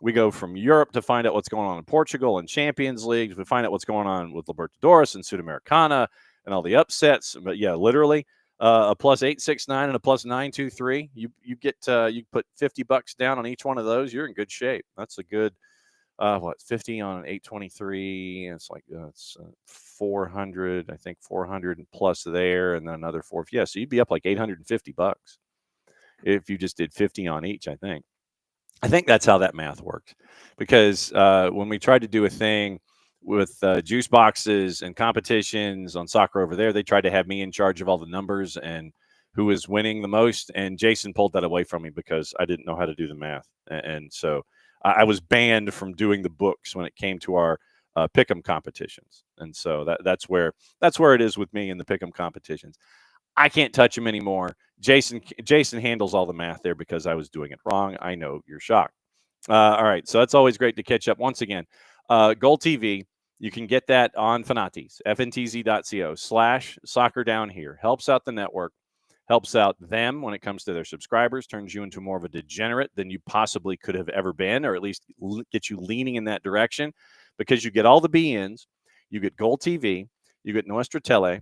Europe to find out what's going on in Portugal and Champions Leagues. We find out what's going on with Libertadores and Sudamericana and all the upsets. But yeah, literally a +869 and a +923. You get you put $50 down on each one of those. You're in good shape. That's a good 50 on an 823. It's like it's 400. I think 400 plus there, and then another 4. Yeah, so you'd be up like $850 if you just did 50 on each. I think that's how that math worked, because when we tried to do a thing with juice boxes and competitions on soccer over there, they tried to have me in charge of all the numbers and who was winning the most. And Jason pulled that away from me because I didn't know how to do the math. And so I was banned from doing the books when it came to our pick'em competitions. And so that's where it is with me in the pick'em competitions. I can't touch him anymore. Jason handles all the math there because I was doing it wrong. I know you're shocked. All right, so that's always great to catch up. Once again, Gold TV, you can get that on Fanatis, fntz.co/soccer down here. Helps out the network, helps out them when it comes to their subscribers, turns you into more of a degenerate than you possibly could have ever been, or at least get you leaning in that direction, because you get all the BNs, you get Gold TV, you get Nuestra Tele,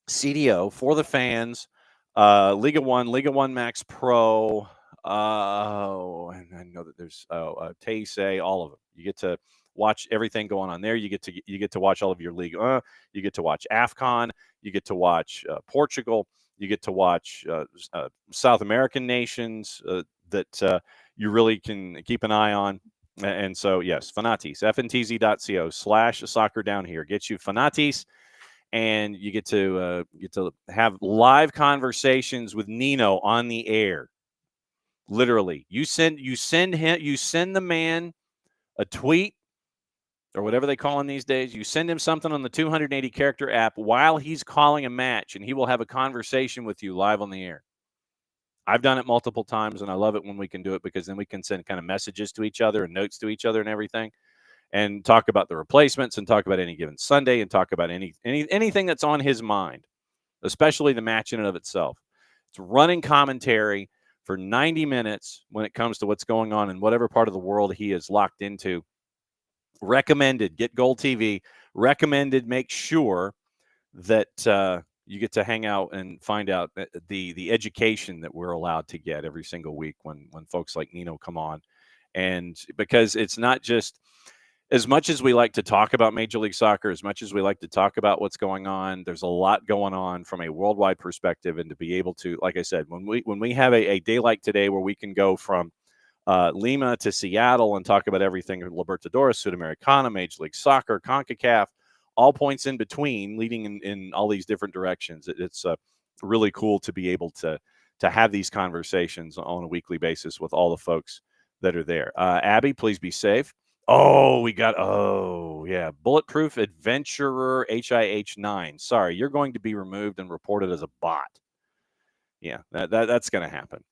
CDO for the fans, Liga 1 Max Pro, and I know that there's Teisei, all of them. You get to watch everything going on there. You get to watch all of your Liga. You get to watch AFCON. You get to watch Portugal. You get to watch South American nations that you really can keep an eye on. And so, yes, Fanatis, fntz.co/soccer down here. Get you Fanatis. And you get to have live conversations with Nino on the air. Literally, you send the man a tweet or whatever they call him these days. You send him something on the 280 character app while he's calling a match, and he will have a conversation with you live on the air. I've done it multiple times, and I love it when we can do it, because then we can send kind of messages to each other and notes to each other and everything, and talk about the replacements and talk about any given Sunday and talk about anything that's on his mind, especially the match in and of itself. It's running commentary for 90 minutes when it comes to what's going on in whatever part of the world he is locked into. Recommended. Get Gold TV. Recommended. Make sure that you get to hang out and find out the education that we're allowed to get every single week when folks like Nino come on. And because it's not just, as much as we like to talk about Major League Soccer, as much as we like to talk about what's going on, there's a lot going on from a worldwide perspective. And to be able to, like I said, when we have a day like today where we can go from Lima to Seattle and talk about everything, Libertadores, Sudamericana, Major League Soccer, CONCACAF, all points in between, leading in all these different directions. It's really cool to be able to have these conversations on a weekly basis with all the folks that are there. Abby, please be safe. Oh, Bulletproof Adventurer HIH9. Sorry, you're going to be removed and reported as a bot. Yeah, that's going to happen.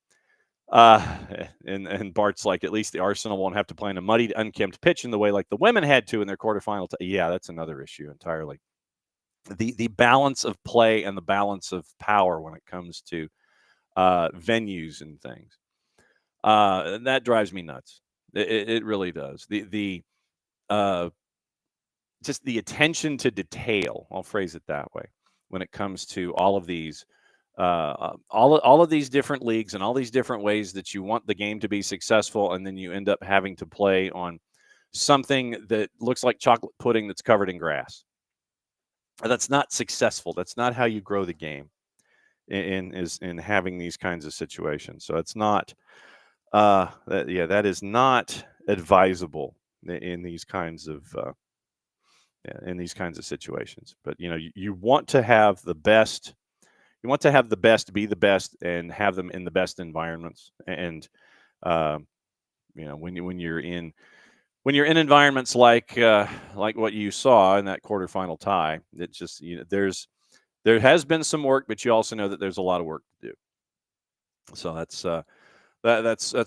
And Bart's like, at least the Arsenal won't have to play in a muddy, unkempt pitch in the way like the women had to in their quarterfinal. Yeah, that's another issue entirely. The balance of play and the balance of power when it comes to venues and things. That drives me nuts. It really does. Just the attention to detail, I'll phrase it that way, when it comes to all of these all of these different leagues and all these different ways that you want the game to be successful, and then you end up having to play on something that looks like chocolate pudding that's covered in grass. That's not successful. That's not how you grow the game in having these kinds of situations. So it's not that is not advisable in these kinds of situations. But you want to have the best. You want to have the best be the best and have them in the best environments. And when you're in environments like what you saw in that quarterfinal tie, it's just there has been some work, but you also know that there's a lot of work to do. So that's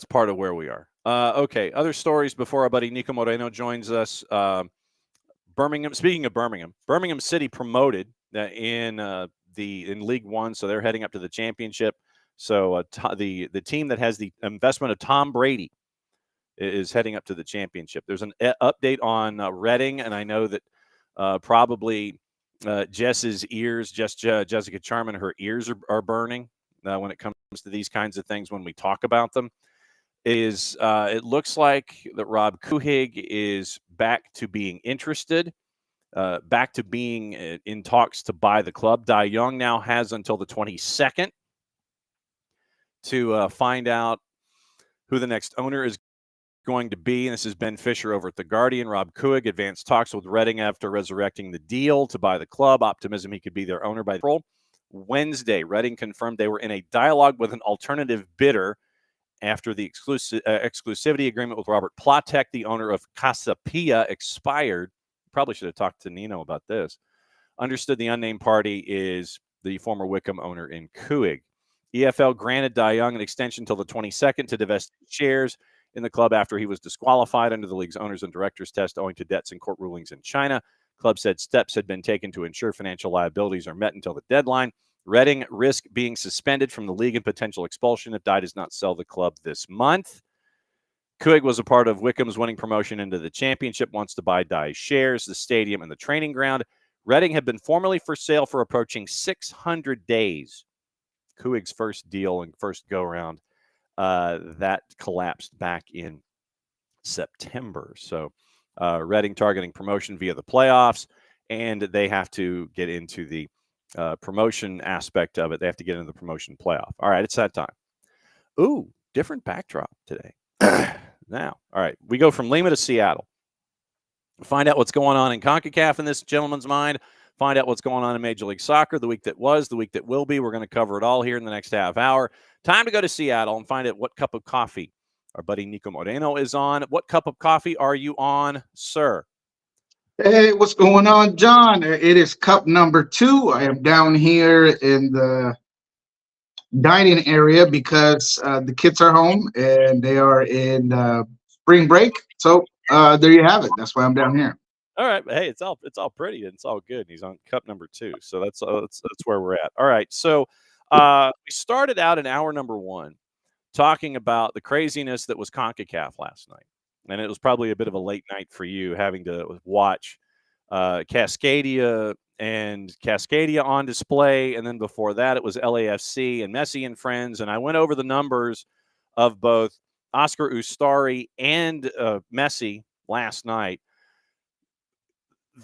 part of where we are. Okay, other stories before our buddy Nico Moreno joins us. Birmingham. Speaking of Birmingham City promoted in League One, so they're heading up to the championship. So the team that has the investment of Tom Brady is heading up to the championship. There's an update on Reading, and I know that probably Jess's ears, Jessica Charman, her ears are burning when it comes to these kinds of things when we talk about them. It looks like that Rob Kuhig is back to being interested, back to being in talks to buy the club. Dai Young now has until the 22nd to find out who the next owner is going to be. And this is Ben Fisher over at The Guardian. Rob Kuhig advanced talks with Reading after resurrecting the deal to buy the club. Optimism he could be their owner by April. Wednesday, Reading confirmed they were in a dialogue with an alternative bidder after the exclusivity agreement with Robert Platek, the owner of Casa Pia, expired. Probably should have talked to Nino about this. Understood the unnamed party is the former Wickham owner in Kuhig. EFL granted Dai Young an extension until the 22nd to divest shares in the club after he was disqualified under the league's owners and directors test owing to debts and court rulings in China. Club said steps had been taken to ensure financial liabilities are met until the deadline. Reading risk being suspended from the league and potential expulsion if Dai does not sell the club this month. Kuhig was a part of Wickham's winning promotion into the championship, wants to buy Dai's shares, the stadium, and the training ground. Reading had been formally for sale for approaching 600 days. Kuhig's first deal and first go-around, that collapsed back in September. So Reading targeting promotion via the playoffs, and they have to get into the promotion aspect of it. They have to get into the promotion playoff. All right, it's that time. Ooh, different backdrop today. Now, all right, we go from Lima to Seattle. Find out what's going on in CONCACAF in this gentleman's mind. Find out what's going on in Major League Soccer, the week that was, the week that will be. We're going to cover it all here in the next half hour. Time to go to Seattle and find out what cup of coffee our buddy Nico Moreno is on. What cup of coffee are you on, sir? Hey, what's going on, John? It is cup number 2. I am down here in the dining area because the kids are home and they are in spring break. So there you have it. That's why I'm down here. All right. Hey, it's all pretty and it's all good. He's on cup number 2. So that's where we're at. All right. So we started out in hour number 1 talking about the craziness that was CONCACAF last night. And it was probably a bit of a late night for you having to watch Cascadia on display. And then before that, it was LAFC and Messi and friends. And I went over the numbers of both Oscar Ustari and Messi last night.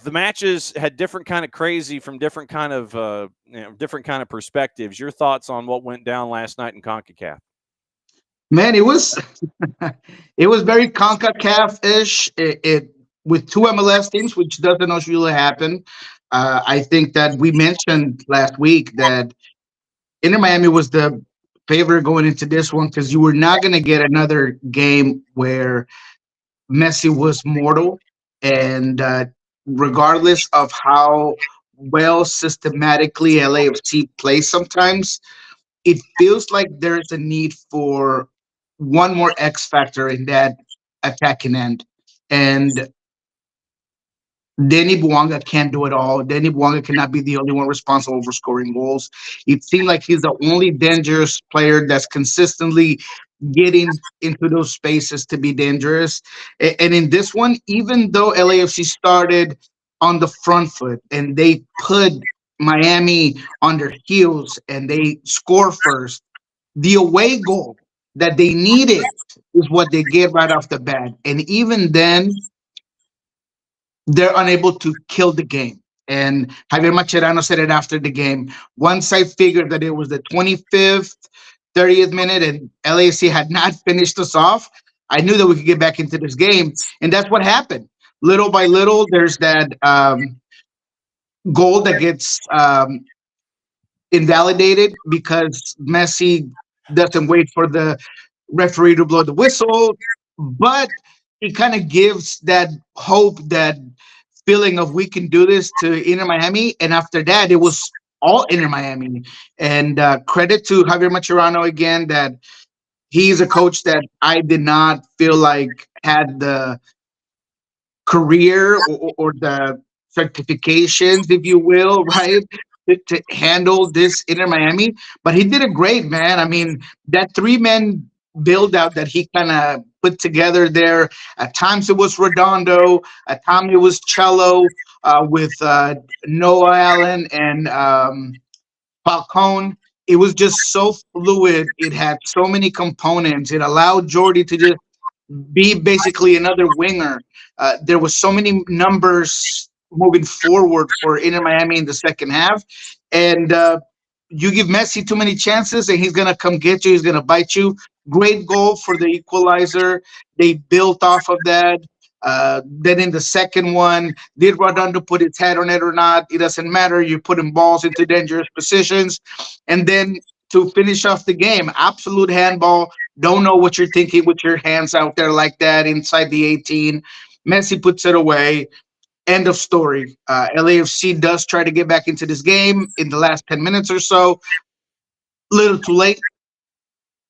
The matches had different kind of crazy from different kind of perspectives. Your thoughts on what went down last night in CONCACAF? Man, it was very CONCACAF-ish. It with 2 MLS teams, which doesn't usually happen. I think that we mentioned last week that Inter Miami was the favorite going into this one because you were not going to get another game where Messi was mortal. And regardless of how well systematically LAFC plays sometimes, it feels like there's a need for one more X factor in that attacking end. And Danny Bouanga can't do it all. Danny Bouanga cannot be the only one responsible for scoring goals. It seems like he's the only dangerous player that's consistently getting into those spaces to be dangerous. And in this one, even though LAFC started on the front foot and they put Miami on their heels and they score first, the away goal that they needed is what they get right off the bat. And even then, they're unable to kill the game. And Javier Mascherano said it after the game. Once I figured that it was the 25th, 30th minute and LAFC had not finished us off, I knew that we could get back into this game. And that's what happened. Little by little, there's that goal that gets invalidated because Messi doesn't wait for the referee to blow the whistle, but it kind of gives that hope, that feeling of we can do this to Inter Miami. And after that, it was all Inter Miami. And credit to Javier Mascherano again, that he's a coach that I did not feel like had the career or the certifications, if you will, right, to handle this Inter Miami. But he did a great, man. I mean, that three-man build out that he kind of put together there. At times it was Redondo, at times it was Cello with Noah Allen and Falcone. It was just so fluid. It had so many components. It allowed Jordy to just be basically another winger. There was so many numbers moving forward for Inter Miami in the second half, and you give Messi too many chances, and he's gonna come get you. He's gonna bite you. Great goal for the equalizer. They built off of that. Then in the second one, did Redondo put his head on it or not? It doesn't matter. You're putting balls into dangerous positions, and then to finish off the game, absolute handball. Don't know what you're thinking with your hands out there like that inside the 18. Messi puts it away. End of story. LAFC does try to get back into this game in the last 10 minutes or so. Little too late.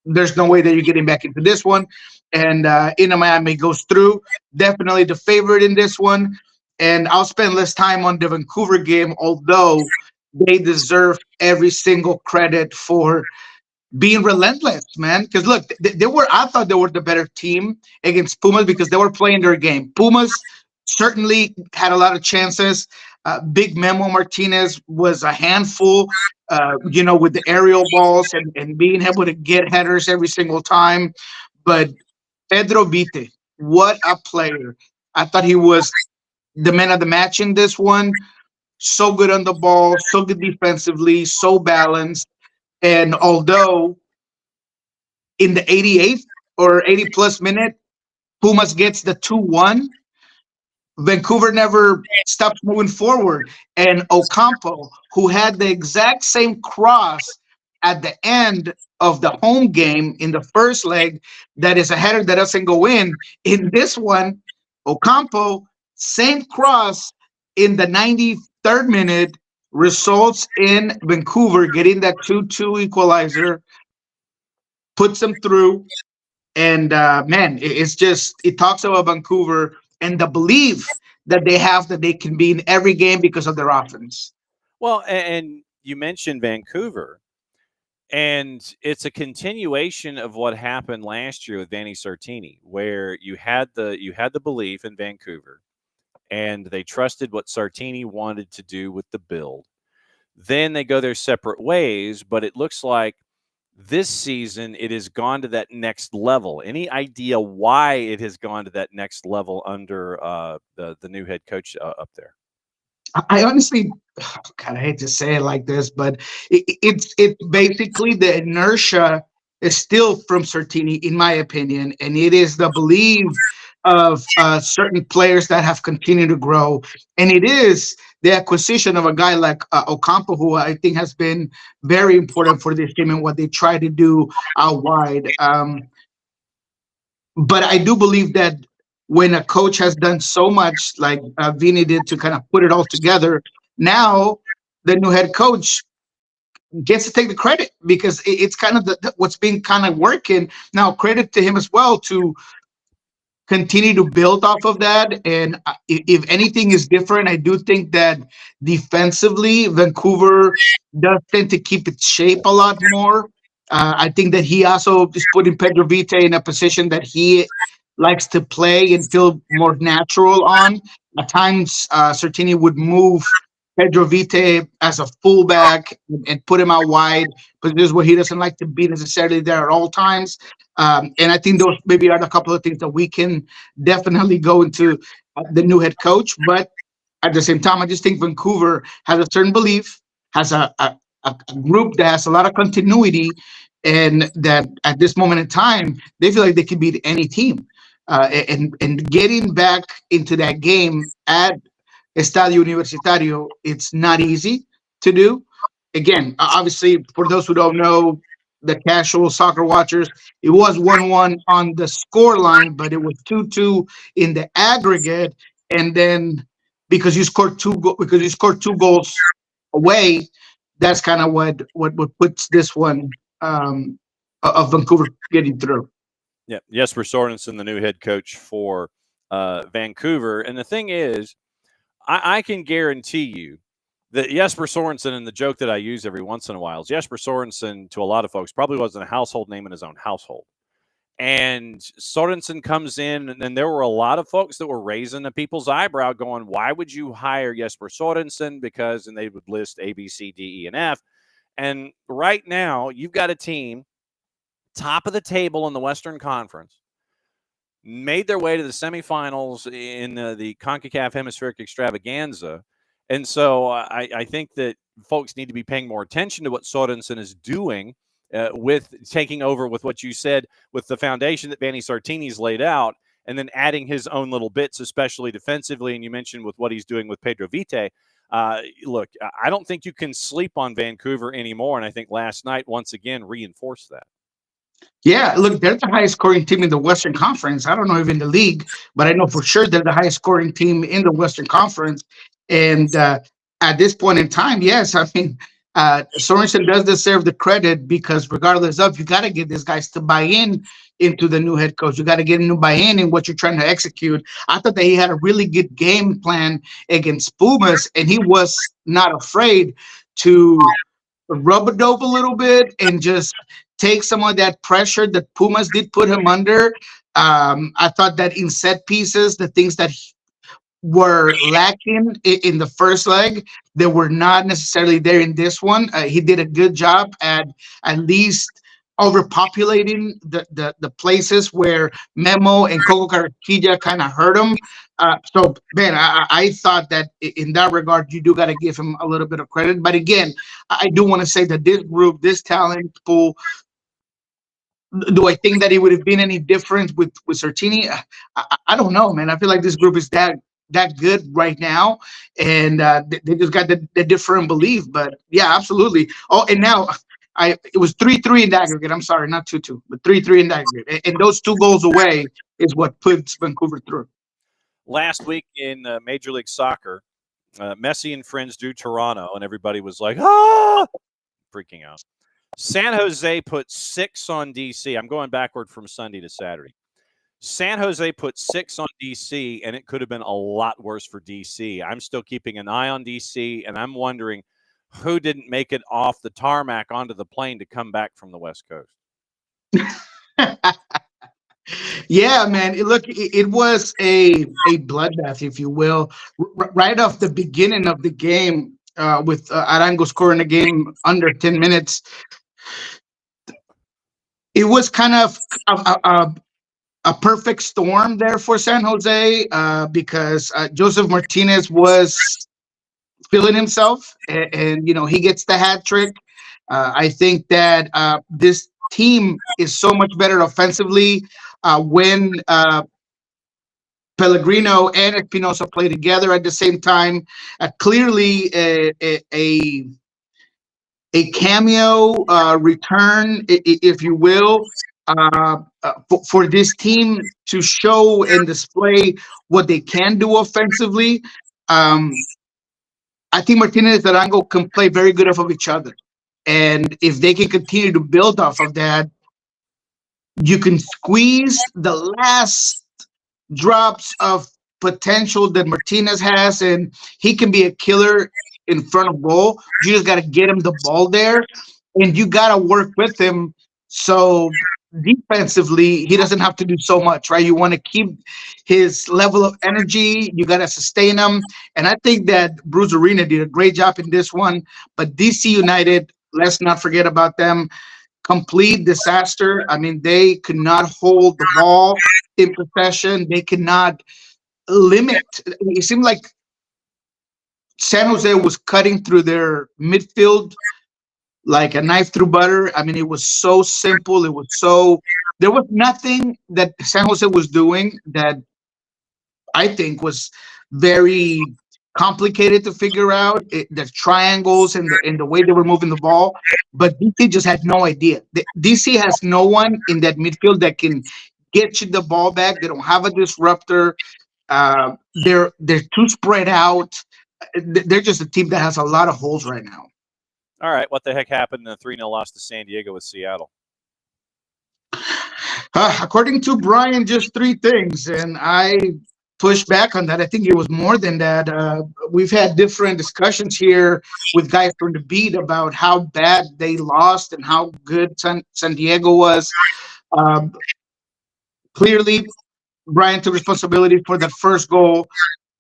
There's no way that you're getting back into this one. And Inter Miami goes through. Definitely the favorite in this one. And I'll spend less time on the Vancouver game, although they deserve every single credit for being relentless, man. Because look, they were. I thought they were the better team against Pumas because they were playing their game. Pumas certainly had a lot of chances. Big Memo Martinez was a handful, with the aerial balls and being able to get headers every single time. But Pedro Vite, what a player! I thought he was the man of the match in this one. So good on the ball, so good defensively, so balanced. And although in the 88th or 80 plus minute, Pumas gets the 2-1, Vancouver never stops moving forward. And Ocampo, who had the exact same cross at the end of the home game in the first leg, that is a header that doesn't go in this one, Ocampo, same cross in the 93rd minute, results in Vancouver getting that 2-2 equalizer, puts them through. And man, it talks about Vancouver and the belief that they have that they can be in every game because of their offense. Well, and you mentioned Vancouver, and it's a continuation of what happened last year with Vanni Sartini, where you had the belief in Vancouver, and they trusted what Sartini wanted to do with the build. Then they go their separate ways, but it looks like this season it has gone to that next level. Any idea why it has gone to that next level under the new head coach up there? I honestly, God, I hate to say it like this, but it's basically the inertia is still from Certini, in my opinion, and it is the belief of certain players that have continued to grow, and it is the acquisition of a guy like Ocampo, who I think has been very important for this team and what they try to do out wide. But I do believe that when a coach has done so much, like Vini did, to kind of put it all together, now the new head coach gets to take the credit because it's kind of what's been kind of working. Now, credit to him as well to continue to build off of that. And if anything is different, I do think that defensively, Vancouver does tend to keep its shape a lot more. I think that he also is putting Pedro Vite in a position that he likes to play and feel more natural on. At times, Certini would move Pedro Vite as a fullback and put him out wide, but this is where he doesn't like to be necessarily there at all times. And I think those maybe are a couple of things that we can definitely go into the new head coach. But at the same time, I just think Vancouver has a certain belief, has a group that has a lot of continuity, and that at this moment in time, they feel like they can beat any team. And getting back into that game at Estadio Universitario, it's not easy to do. Again, obviously, for those who don't know, the casual soccer watchers, it was 1-1 on the score line, but it was 2-2 in the aggregate. And then because you scored two goals away, that's kind of what puts this one of Vancouver getting through. Yeah, Jesper Sorensen, the new head coach for Vancouver. And the thing is, I can guarantee you that Jesper Sorensen, and the joke that I use every once in a while is Jesper Sorensen, to a lot of folks, probably wasn't a household name in his own household. And Sorensen comes in, and there were a lot of folks that were raising the people's eyebrow going, why would you hire Jesper Sorensen? Because, and they would list A, B, C, D, E, and F. And right now, you've got a team, top of the table in the Western Conference, made their way to the semifinals in the CONCACAF Hemispheric Extravaganza. And so I think that folks need to be paying more attention to what Sorensen is doing with taking over with what you said, with the foundation that Vanni Sartini's laid out, and then adding his own little bits, especially defensively. And you mentioned with what he's doing with Pedro Vite. Look, I don't think you can sleep on Vancouver anymore. And I think last night, once again, reinforced that. Yeah, look, they're the highest scoring team in the Western Conference. I don't know if in the league, but I know for sure they're the highest scoring team in the Western Conference. And at this point in time, yes, I mean, Sorensen does deserve the credit, because regardless of, you got to get these guys to buy in into the new head coach. You got to get him to buy in what you're trying to execute. I thought that he had a really good game plan against Pumas, and he was not afraid to rub a dope a little bit and just take some of that pressure that Pumas did put him under. I thought that in set pieces, the things that were lacking in the first leg, they were not necessarily there in this one. He did a good job at least overpopulating the places where Memo and CONCACHAMpions kind of hurt him. So, man, I thought that in that regard, you do got to give him a little bit of credit. But again, I do want to say that this group, this talent pool, do I think that it would have been any different with Sartini? I don't know, man. I feel like this group is that good right now, and they just got the different belief. But yeah, absolutely. Oh, and now it was 3-3 in the aggregate. I'm sorry, not 2-2, but 3-3 in the aggregate. And those 2 goals away is what puts Vancouver through. Last week in Major League Soccer, Messi and friends drew Toronto, and everybody was like, ah, freaking out. San Jose put 6 on DC. I'm going backward from Sunday to Saturday. San Jose put 6 on DC, and it could have been a lot worse for DC. I'm still keeping an eye on DC, and I'm wondering who didn't make it off the tarmac onto the plane to come back from the West Coast. Yeah, man. It was a bloodbath, if you will, right off the beginning of the game, with Arango scoring a game under 10 minutes. It was kind of a perfect storm there for San Jose, because Joseph Martinez was feeling himself, and he gets the hat trick. I think that this team is so much better offensively when Pellegrino and Espinosa play together at the same time. Clearly, a cameo return, if you will, for this team to show and display what they can do offensively. I think Martinez and Arango can play very good off of each other. And if they can continue to build off of that, you can squeeze the last drops of potential that Martinez has, and he can be a killer in front of goal. You just got to get him the ball there, and you got to work with him so defensively he doesn't have to do so much, right? You want to keep his level of energy. You got to sustain him. And I think that Bruce Arena did a great job in this one. But DC United, let's not forget about them. Complete disaster. I mean, they could not hold the ball in possession. They could not limit. It seemed like San Jose was cutting through their midfield like a knife through butter. I mean, it was so simple. There was nothing that San Jose was doing that I think was very complicated to figure out. The triangles and the way they were moving the ball, but DC just had no idea. DC has no one in that midfield that can get you the ball back. They don't have a disruptor. They're too spread out. They're just a team that has a lot of holes right now. All right, what the heck happened in the 3-0 loss to San Diego with Seattle? According to Brian, just 3 things, and I push back on that. I think it was more than that. We've had different discussions here with guys from the beat about how bad they lost and how good San Diego was. Um, Clearly, Brian took responsibility for that first goal,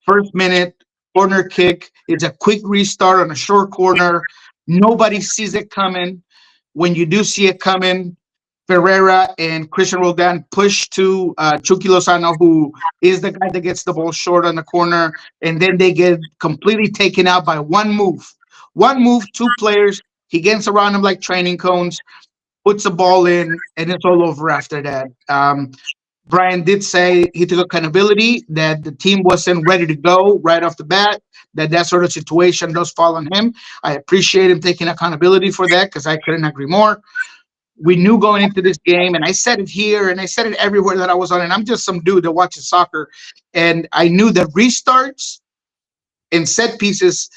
first minute, corner kick. It's a quick restart on a short corner. Nobody sees it coming. When you do see it coming, Ferreira and Christian Roldan push to Chucky Lozano, who is the guy that gets the ball short on the corner, and then they get completely taken out by one move. One move, two players. He gets around them like training cones, puts the ball in, and it's all over after that. Brian did say he took accountability, that the team wasn't ready to go right off the bat, that sort of situation does fall on him. I appreciate him taking accountability for that because I couldn't agree more. We knew going into this game, and I said it here and I said it everywhere that I was on, and I'm just some dude that watches soccer, and I knew that restarts and set pieces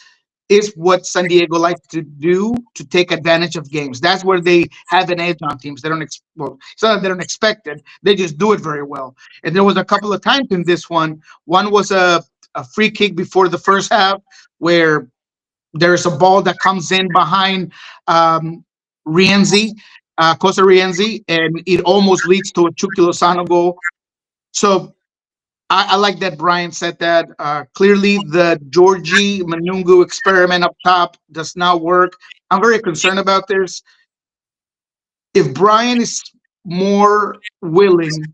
is what San Diego likes to do to take advantage of games. That's where they have an edge on teams. They don't well, it's not that they don't expect it. They just do it very well. And there was a couple of times in this one. One was a free kick before the first half where there's a ball that comes in behind Rienzi, Costa Rienzi, and it almost leads to a Chucky Lozano goal. So I like that Brian said that. Clearly, the Georgie Manungu experiment up top does not work. I'm very concerned about this. If Brian is more willing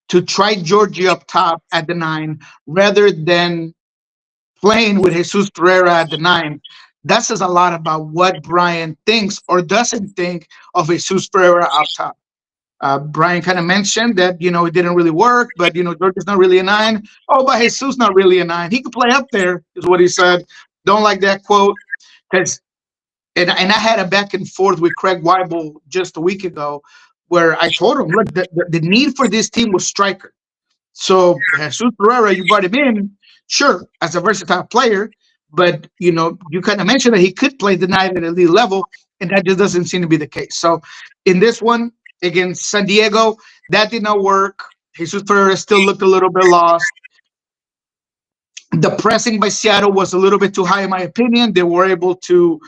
to try Georgie up top at the 9 rather than playing with Jesus Pereira at the 9, that says a lot about what Brian thinks or doesn't think of Jesus Pereira up top. Brian kind of mentioned that, it didn't really work, but, George is not really a 9. Oh, but Jesus not really a 9. He could play up there, is what he said. Don't like that quote. Because, and I had a back and forth with Craig Weibel just a week ago where I told him, look, the need for this team was striker. So Jesus Pereira, you brought him in, sure, as a versatile player, but, you kind of mentioned that he could play the 9 at elite level, and that just doesn't seem to be the case. So in this one, against San Diego, that did not work. Jesus Pereira still looked a little bit lost. The pressing by Seattle was a little bit too high, in my opinion. They were able to,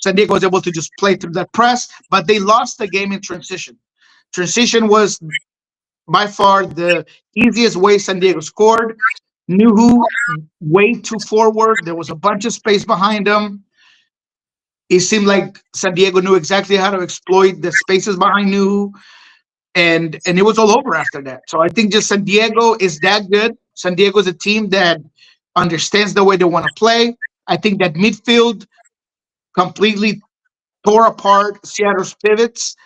San Diego was able to just play through that press, but they lost the game in transition. Transition was by far the easiest way San Diego scored. Nuhu way too forward. There was a bunch of space behind them. It seemed like San Diego knew exactly how to exploit the spaces behind Nuhu, and it was all over after that. So I think just San Diego is that good. San Diego is a team that understands the way they want to play. I think that midfield completely tore apart Seattle's pivots.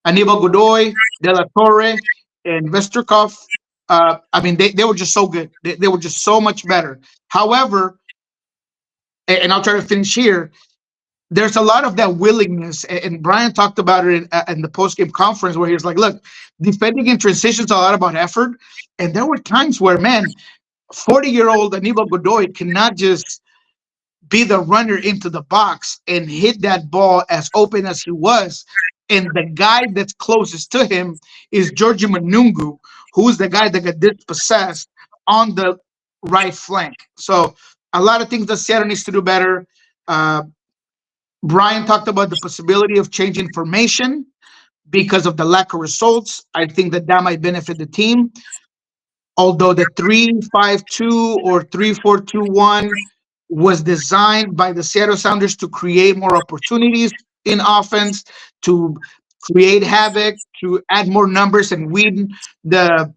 Aníbal Godoy, De La Torre, and Vesterkov. They were just so good. They were just so much better. However, and I'll try to finish here, there's a lot of that willingness, and Brian talked about it in the post-game conference where he was like, look, defending in transition is a lot about effort, and there were times where, man, 40-year-old Aníbal Godoy cannot just be the runner into the box and hit that ball as open as he was, and the guy that's closest to him is Georgie Manungu, who's the guy that got dispossessed on the right flank. So a lot of things that Seattle needs to do better. Brian talked about the possibility of changing formation because of the lack of results. I think that might benefit the team. Although the 3-5-2 or 3-4-2-1 was designed by the Seattle Sounders to create more opportunities in offense, to create havoc, to add more numbers and win the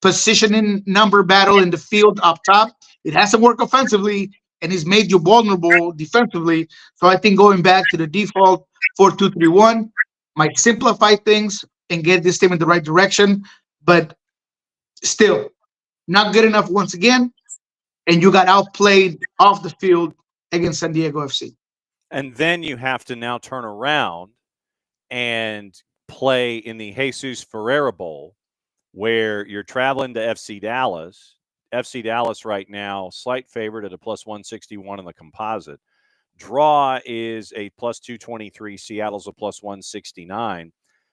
positioning number battle in the field up top. It hasn't worked offensively, and it's made you vulnerable defensively. So I think going back to the default 4-2-3-1 might simplify things and get this team in the right direction, but still not good enough once again, and you got outplayed off the field against San Diego FC. And then you have to now turn around and play in the Jesus Ferreira Bowl, where you're traveling to FC Dallas. FC Dallas right now, slight favorite at a plus 161 in the composite. Draw is a plus 223. Seattle's a plus 169.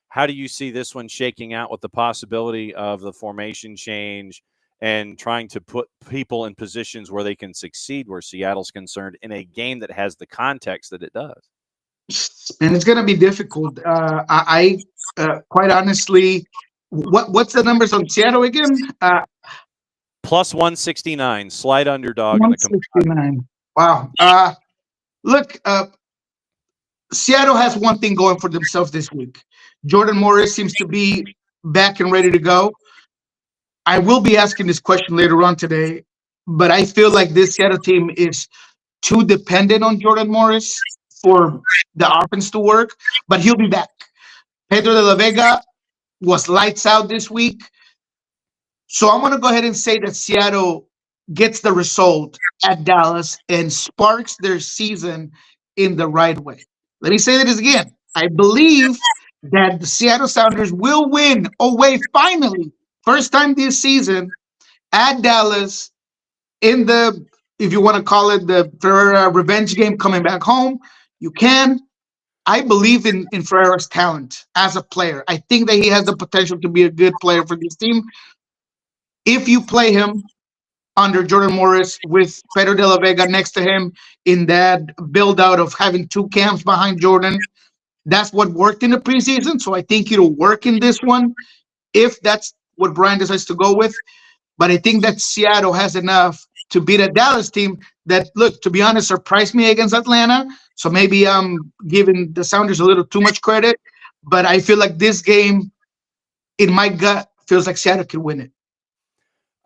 How do you see this one shaking out with the possibility of the formation change and trying to put people in positions where they can succeed where Seattle's concerned in a game that has the context that it does. And it's going to be difficult. Quite honestly, what's the numbers on Seattle again? Plus 169, slight underdog in the 169. Wow. Look, Seattle has one thing going for themselves this week. Jordan Morris seems to be back and ready to go. I will be asking this question later on today, but I feel like this Seattle team is too dependent on Jordan Morris for the offense to work, but he'll be back. Pedro de la Vega was lights out this week. So I'm going to go ahead and say that Seattle gets the result at Dallas and sparks their season in the right way. Let me say that again. I believe that the Seattle Sounders will win away finally. First time this season at Dallas in the, if you want to call it the Ferreira revenge game coming back home, you can. I believe in Ferreira's talent as a player. I think that he has the potential to be a good player for this team. If you play him under Jordan Morris with Pedro de la Vega next to him in that build out of having two camps behind Jordan, that's what worked in the preseason. So I think it'll work in this one if that's what Brian decides to go with. But I think that Seattle has enough to beat a Dallas team that, look, to be honest, surprised me against Atlanta. So maybe I'm giving the Sounders a little too much credit. But I feel like this game, in my gut, feels like Seattle could win it.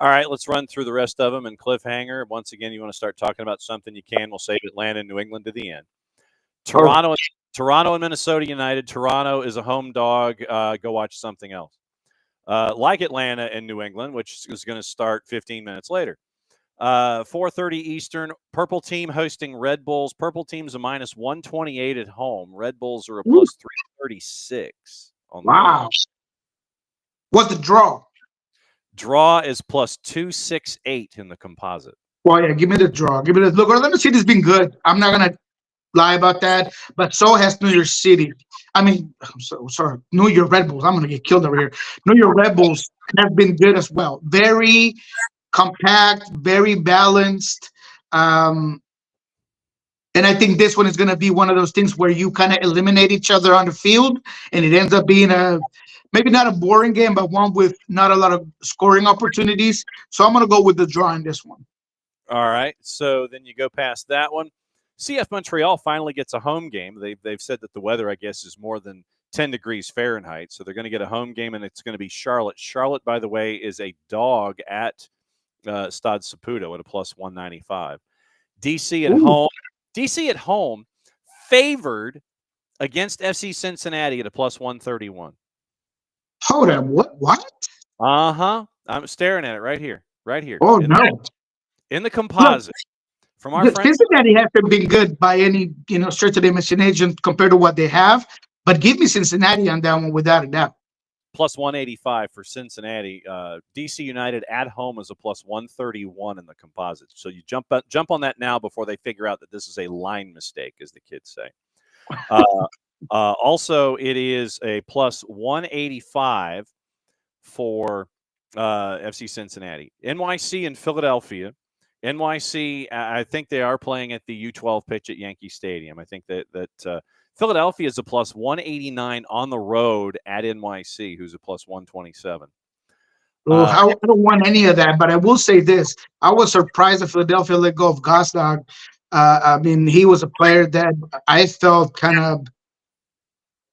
All right, let's run through the rest of them and cliffhanger. Once again, you want to start talking about something you can. We'll save Atlanta and New England to the end. Toronto and Minnesota United. Toronto is a home dog. Go watch something else. Like Atlanta and New England, which is going to start 15 minutes later. 4:30 Eastern. Purple team hosting Red Bulls. Purple team's a minus 128 at home. Red Bulls are a plus 336 on the road. What's the draw? Draw is plus 268 in the composite. Well, yeah, give me the draw. Give me the look. Orlando City's been good. I'm not gonna lie about that, but so has New York City. I mean, I'm so sorry, New York Red Bulls. I'm gonna get killed over here. New York Red Bulls have been good as well. Very compact, very balanced. And I think this one is going to be one of those things where you kind of eliminate each other on the field, and it ends up being maybe not a boring game, but one with not a lot of scoring opportunities. So I'm going to go with the draw in this one. All right. So then you go past that one. CF Montreal finally gets a home game. They've said that the weather, I guess, is more than 10 degrees Fahrenheit. So they're going to get a home game, and it's going to be Charlotte. Charlotte, by the way, is a dog at Stade Saputo at a plus 195. DC at home. DC at home favored against FC Cincinnati at a plus 131. Hold on, what? Uh-huh. I'm staring at it right here. Right here. Oh, no. In the composite. From our friends. Cincinnati hasn't been good by any, stretch of the imagination compared to what they have. But give me Cincinnati on that one without a doubt. Plus 185 for Cincinnati. DC United at home is a plus 131 in the composite. So you jump on that now before they figure out that this is a line mistake, as the kids say. Also, it is a plus 185 for FC Cincinnati. NYC and Philadelphia. NYC, I think they are playing at the U12 pitch at Yankee Stadium. I think that Philadelphia is a plus 189 on the road at NYC, who's a plus 127. I don't want any of that, but I will say this. I was surprised that Philadelphia let go of Gosdog. I mean, he was a player that I felt kind of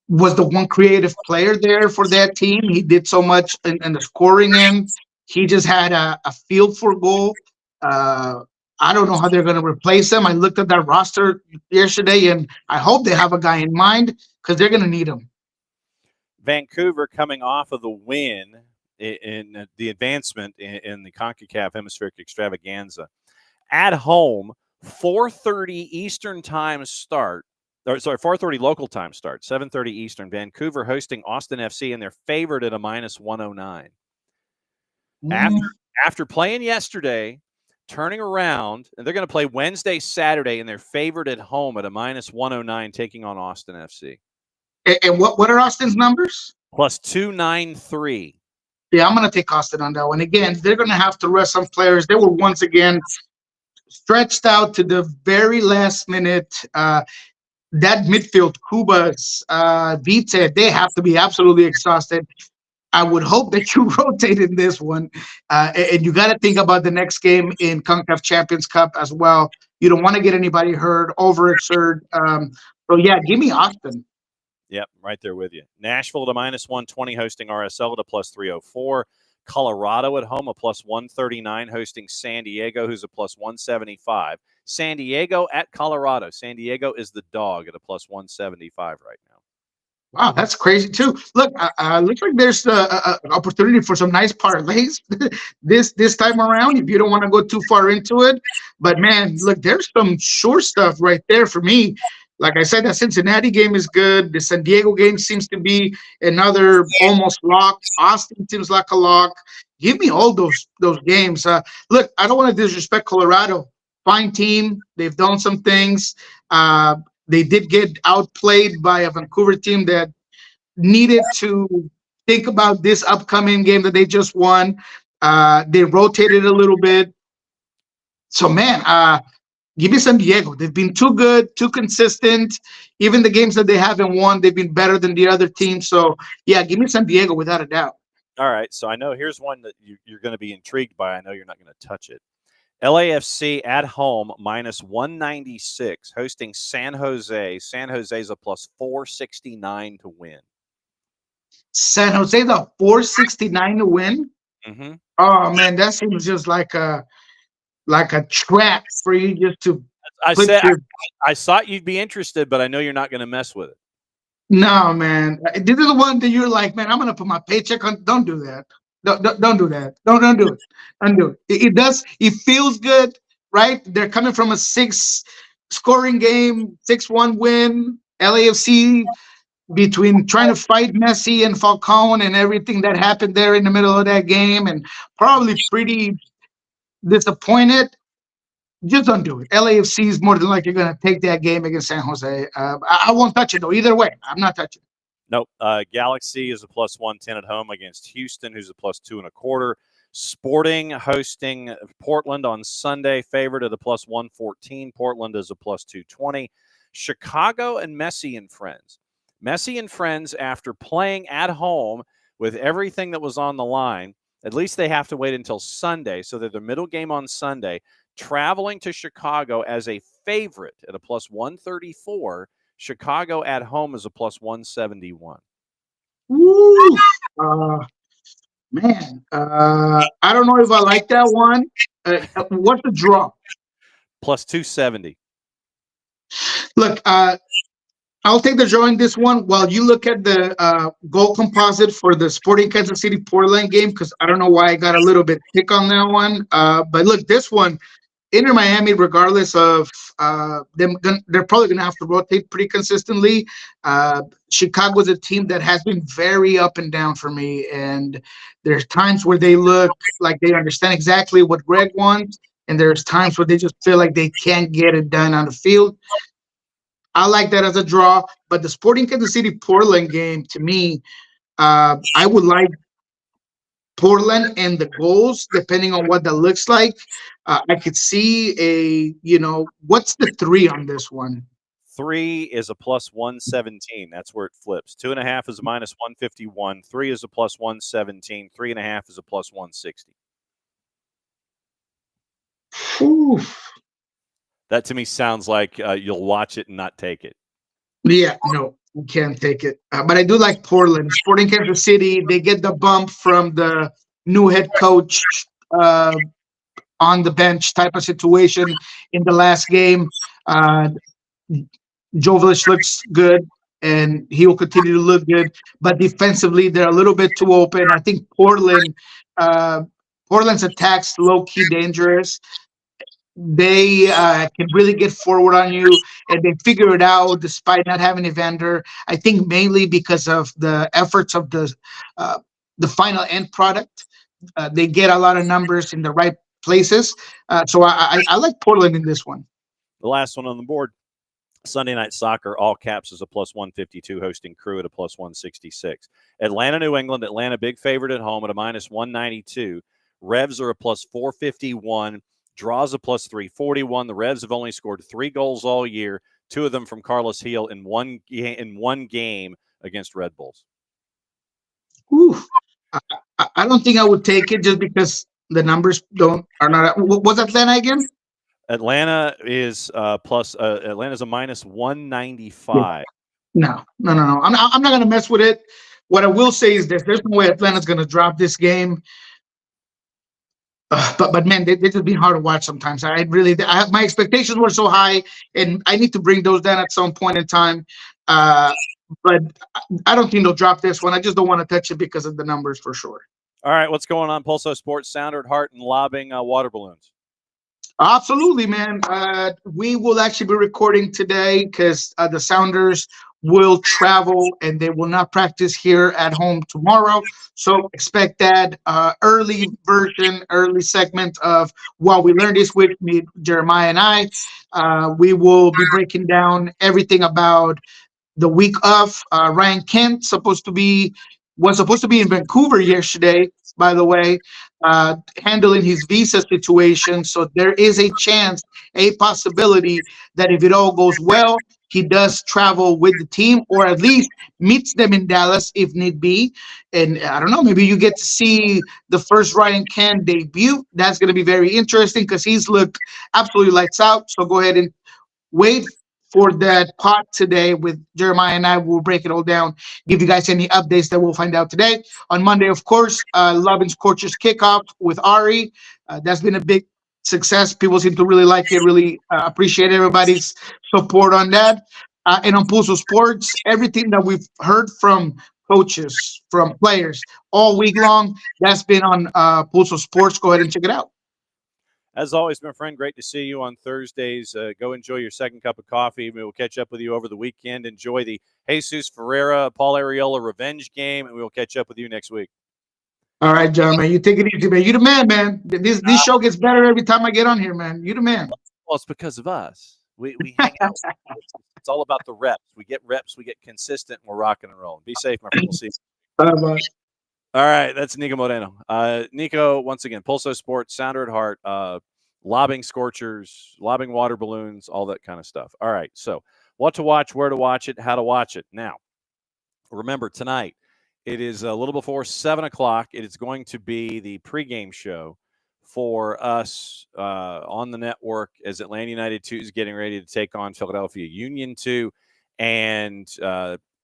was the one creative player there for that team. He did so much in the scoring end. He just had a feel for goal. I don't know how they're going to replace him. I looked at that roster yesterday, and I hope they have a guy in mind because they're going to need him. Vancouver coming off of the win in the advancement in the CONCACAF Hemispheric Extravaganza. At home, 4:30 Eastern time start. 4:30 local time start, 7:30 Eastern. Vancouver hosting Austin FC, and they're favored at a minus 109. After playing yesterday, turning around, and they're going to play Wednesday, Saturday, and they're favored at home at a minus 109, taking on Austin FC. And what are Austin's numbers? Plus 293. Yeah, I'm going to take Austin on that one. Again, they're going to have to rest some players. They were once again stretched out to the very last minute. That midfield, Cubas, Vite, they have to be absolutely exhausted. I would hope that you rotate in this one. And you got to think about the next game in CONCACAF Champions Cup as well. You don't want to get anybody hurt, overexert. So, yeah, give me Austin. Yep, right there with you. Nashville to -120 hosting RSL at a +304. Colorado at home, a +139 hosting San Diego, who's a +175. San Diego at Colorado. San Diego is the dog at a +175 right now. Wow, that's crazy too. Look, looks like there's an opportunity for some nice parlays this time around. If you don't want to go too far into it, but man, look, there's some sure stuff right there for me. Like I said, that Cincinnati game is good. The San Diego game seems to be another almost lock. Austin seems like a lock. Give me all those games. Look, I don't want to disrespect Colorado. Fine team. They've done some things. They did get outplayed by a Vancouver team that needed to think about this upcoming game that they just won. They rotated a little bit. So, man, give me San Diego. They've been too good, too consistent. Even the games that they haven't won, they've been better than the other teams. So, yeah, give me San Diego without a doubt. All right, so I know here's one that you're going to be intrigued by. I know you're not going to touch it. LAFC at home -196 hosting San Jose. San Jose's a +469 to win. San Jose's a 469 to win. Mm-hmm. Oh man, that seems just like a trap for you just to. I thought you'd be interested, but I know you're not going to mess with it. No, man. This is the one that you're like, man, I'm going to put my paycheck on. Don't do that. Don't do that. Don't do it. Don't do it. It does. It feels good, right? They're coming from a 6-scoring game, 6-1 win. LAFC between trying to fight Messi and Falcone and everything that happened there in the middle of that game, and probably pretty disappointed. Just don't do it. LAFC is more than likely going to take that game against San Jose. I won't touch it, though. Either way, I'm not touching it. Nope. Galaxy is a +110 at home against Houston, who's a +2.25. Sporting hosting Portland on Sunday, favored at a +114. Portland is a +220. Chicago and Messi and friends. Messi and friends, after playing at home with everything that was on the line, at least they have to wait until Sunday. So they're the middle game on Sunday, traveling to Chicago as a favorite at a +134. Chicago at home is a +171. Woo! Man, I don't know if I like that one. What's the draw? +270. Look, I'll take the draw in this one while you look at the goal composite for the Sporting Kansas City Portland game, because I don't know why I got a little bit thick on that one. But look, this one, Inter Miami, regardless of them, they're probably going to have to rotate pretty consistently. Chicago's a team that has been very up and down for me, and there's times where they look like they understand exactly what Greg wants, and there's times where they just feel like they can't get it done on the field. I like that as a draw, but the Sporting Kansas City Portland game, to me, I would like Portland and the goals, depending on what that looks like. I could see what's the 3 on this one? 3 is a +117. That's where it flips. 2.5 is a -151. 3 is a +117. 3.5 is a +160. Oof. That to me sounds like you'll watch it and not take it. Yeah, no, we can't take it. But I do like Portland. Sporting Kansas City, they get the bump from the new head coach on the bench type of situation in the last game. Jovic looks good, and he will continue to look good. But defensively, they're a little bit too open. I think Portland's attacks low-key dangerous. They can really get forward on you, and they figure it out despite not having Evander. I think mainly because of the efforts of the final end product. They get a lot of numbers in the right places. So I like Portland in this one. The last one on the board, Sunday Night Soccer, all caps, is a plus 152, hosting Crew at a plus 166. Atlanta, New England. Atlanta, big favorite at home at a minus 192. Revs are a plus 451. Draws a plus 341. The Revs have only scored 3 goals all year, 2 of them from Carlos Gil in one game against Red Bulls. Ooh, I don't think I would take it just because the numbers are not. What's Atlanta again? Atlanta is Atlanta's a minus 195. No. I'm not going to mess with it. What I will say is this: there's no way Atlanta's going to drop this game. But man, they just been hard to watch sometimes. My expectations were so high, and I need to bring those down at some point in time. But I don't think they'll drop this one. I just don't want to touch it because of the numbers for sure. All right, what's going on? Pulso Sports, Sounder at Heart, and lobbing water balloons. Absolutely, man. We will actually be recording today because the Sounders will travel and they will not practice here at home tomorrow. So expect that early segment of what we learned this week. Me, Jeremiah, and I, we will be breaking down everything about the week of. Ryan Kent was supposed to be in Vancouver yesterday, by the way, handling his visa situation. So there is a possibility that if it all goes well, he does travel with the team or at least meets them in Dallas if need be. And I don't know, maybe you get to see the first Ryan Kent debut. That's going to be very interesting because he's looked absolutely lights out. So go ahead and wait for that pot today with Jeremiah and I. Will break it all down, give you guys any updates that we'll find out today. On Monday, of course, Love and Scorchers kickoff with Ari. That's been a big success. People seem to really like it, really appreciate everybody's support on that. And on Pulso Sports, everything that we've heard from coaches, from players all week long, that's been on Pulso Sports. Go ahead and check it out. As always, my friend, great to see you on Thursdays. Go enjoy your second cup of coffee. We will catch up with you over the weekend. Enjoy the Jesus Ferreira, Paul Arriola revenge game, and we will catch up with you next week. All right, John, man. You take it easy, man. You the man, man. This show gets better every time I get on here, man. You the man. Well, it's because of us. We hang out. It's all about the reps. We get reps. We get consistent. And we're rocking and rolling. Be safe, my friend. We'll see you. Bye-bye. All right, that's Niko Moreno. Niko, once again, Pulso Sports, Sounder at Heart, lobbing Scorchers, lobbing water balloons, all that kind of stuff. All right, so what to watch, where to watch it, how to watch it. Now, remember, tonight, it is a little before 7 o'clock. It is going to be the pregame show for us on the network as Atlanta United 2 is getting ready to take on Philadelphia Union 2. And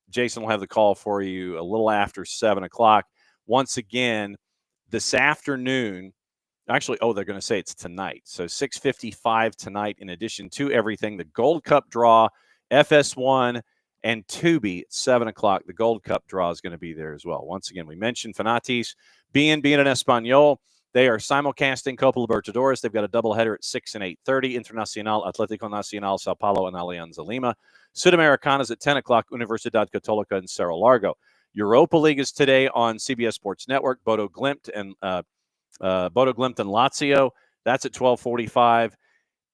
Jason will have the call for you a little after 7 o'clock. Once again, this afternoon, actually, they're going to say it's tonight. So 6:55 tonight, in addition to everything, the Gold Cup draw, FS1, and Tubi at 7 o'clock. The Gold Cup draw is going to be there as well. Once again, we mentioned Fanatis, bien en Español. They are simulcasting Copa Libertadores. They've got a doubleheader at 6 and 8:30. Internacional, Atlético Nacional, Sao Paulo, and Alianza Lima. Sudamericanas at 10 o'clock, Universidad Católica and Cerro Largo. Europa League is today on CBS Sports Network. Bodo Glimt and Lazio. That's at 12:45.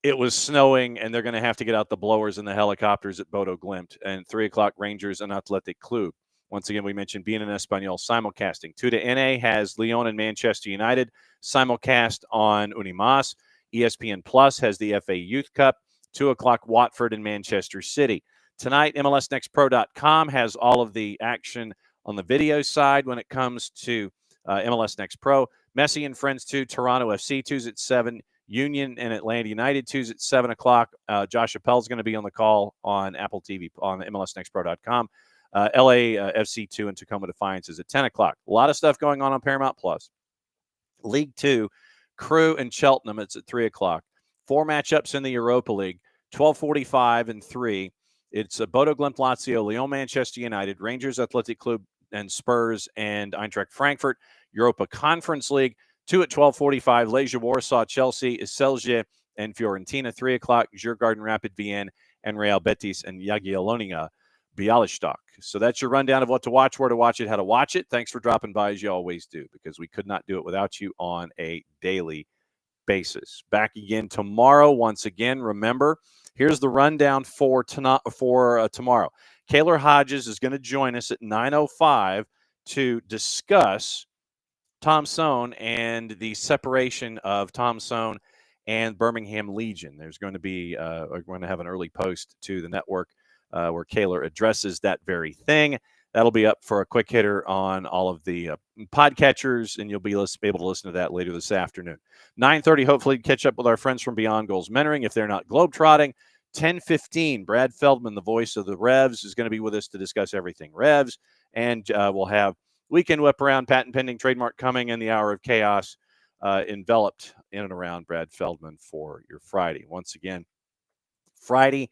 It was snowing, and they're going to have to get out the blowers and the helicopters at Bodo Glimt. And 3 o'clock, Rangers and Athletic Club. Once again, we mentioned being in Espanol simulcasting. 2 to NA has Lyon and Manchester United simulcast on Unimas. ESPN Plus has the FA Youth Cup. 2 o'clock, Watford and Manchester City. Tonight, MLSNextPro.com has all of the action on the video side when it comes to MLS Next Pro. Messi and Friends 2, Toronto FC 2's at 7, Union and Atlanta United 2's at 7 o'clock. Josh Appel's going to be on the call on Apple TV on MLSNextPro.com. LA FC 2 and Tacoma Defiance is at 10 o'clock. A lot of stuff going on Paramount Plus. League 2, Crew and Cheltenham, it's at 3 o'clock. 4 matchups in the Europa League, 12:45 and 3. It's Bodo Glimt, Lazio, Lyon, Manchester United, Rangers, Athletic Club, and Spurs, and Eintracht Frankfurt. Europa Conference League, 2 at 12:45. Legia Warsaw, Chelsea, Celje, and Fiorentina. 3 o'clock, Djurgården, Rapid Vienna, and Real Betis and Jagiellonia, Bialystok. So that's your rundown of what to watch, where to watch it, how to watch it. Thanks for dropping by, as you always do, because we could not do it without you on a daily basis. Back again tomorrow. Once again, remember, Here's the rundown for tomorrow. Kaylor Hodges is going to join us at 9:05 to discuss Tom Sohn and the separation of Tom Sohn and Birmingham Legion. There's going to be we're going to have an early post to the network where Kaylor addresses that very thing. That'll be up for a quick hitter on all of the podcatchers, and you'll be able to listen to that later this afternoon. 9:30, hopefully catch up with our friends from Beyond Goals Mentoring if they're not globetrotting. 10:15, Brad Feldman, the voice of the Revs, is going to be with us to discuss everything Revs, and we'll have Weekend Whip Around, patent pending, trademark coming, and the Hour of Chaos enveloped in and around Brad Feldman for your Friday. Once again, Friday,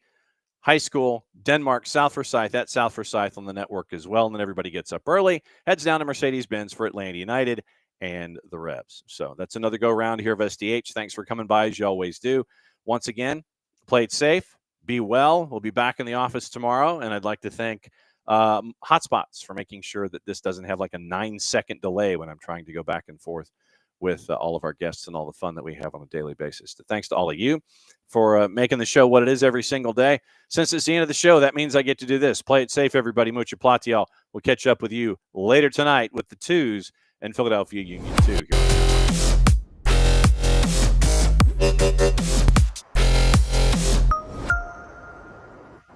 high school, Denmark, South Forsyth, at South Forsyth on the network as well. And then everybody gets up early, heads down to Mercedes-Benz for Atlanta United and the Revs. So that's another go-round here of SDH. Thanks for coming by, as you always do. Once again, play it safe, be well. We'll be back in the office tomorrow, and I'd like to thank Hotspots for making sure that this doesn't have like a 9-second delay when I'm trying to go back and forth with all of our guests and all the fun that we have on a daily basis. So thanks to all of you for making the show what it is every single day. Since it's the end of the show, that means I get to do this. Play it safe, everybody. Mucho platial. We'll catch up with you later tonight with the Twos and Philadelphia Union 2.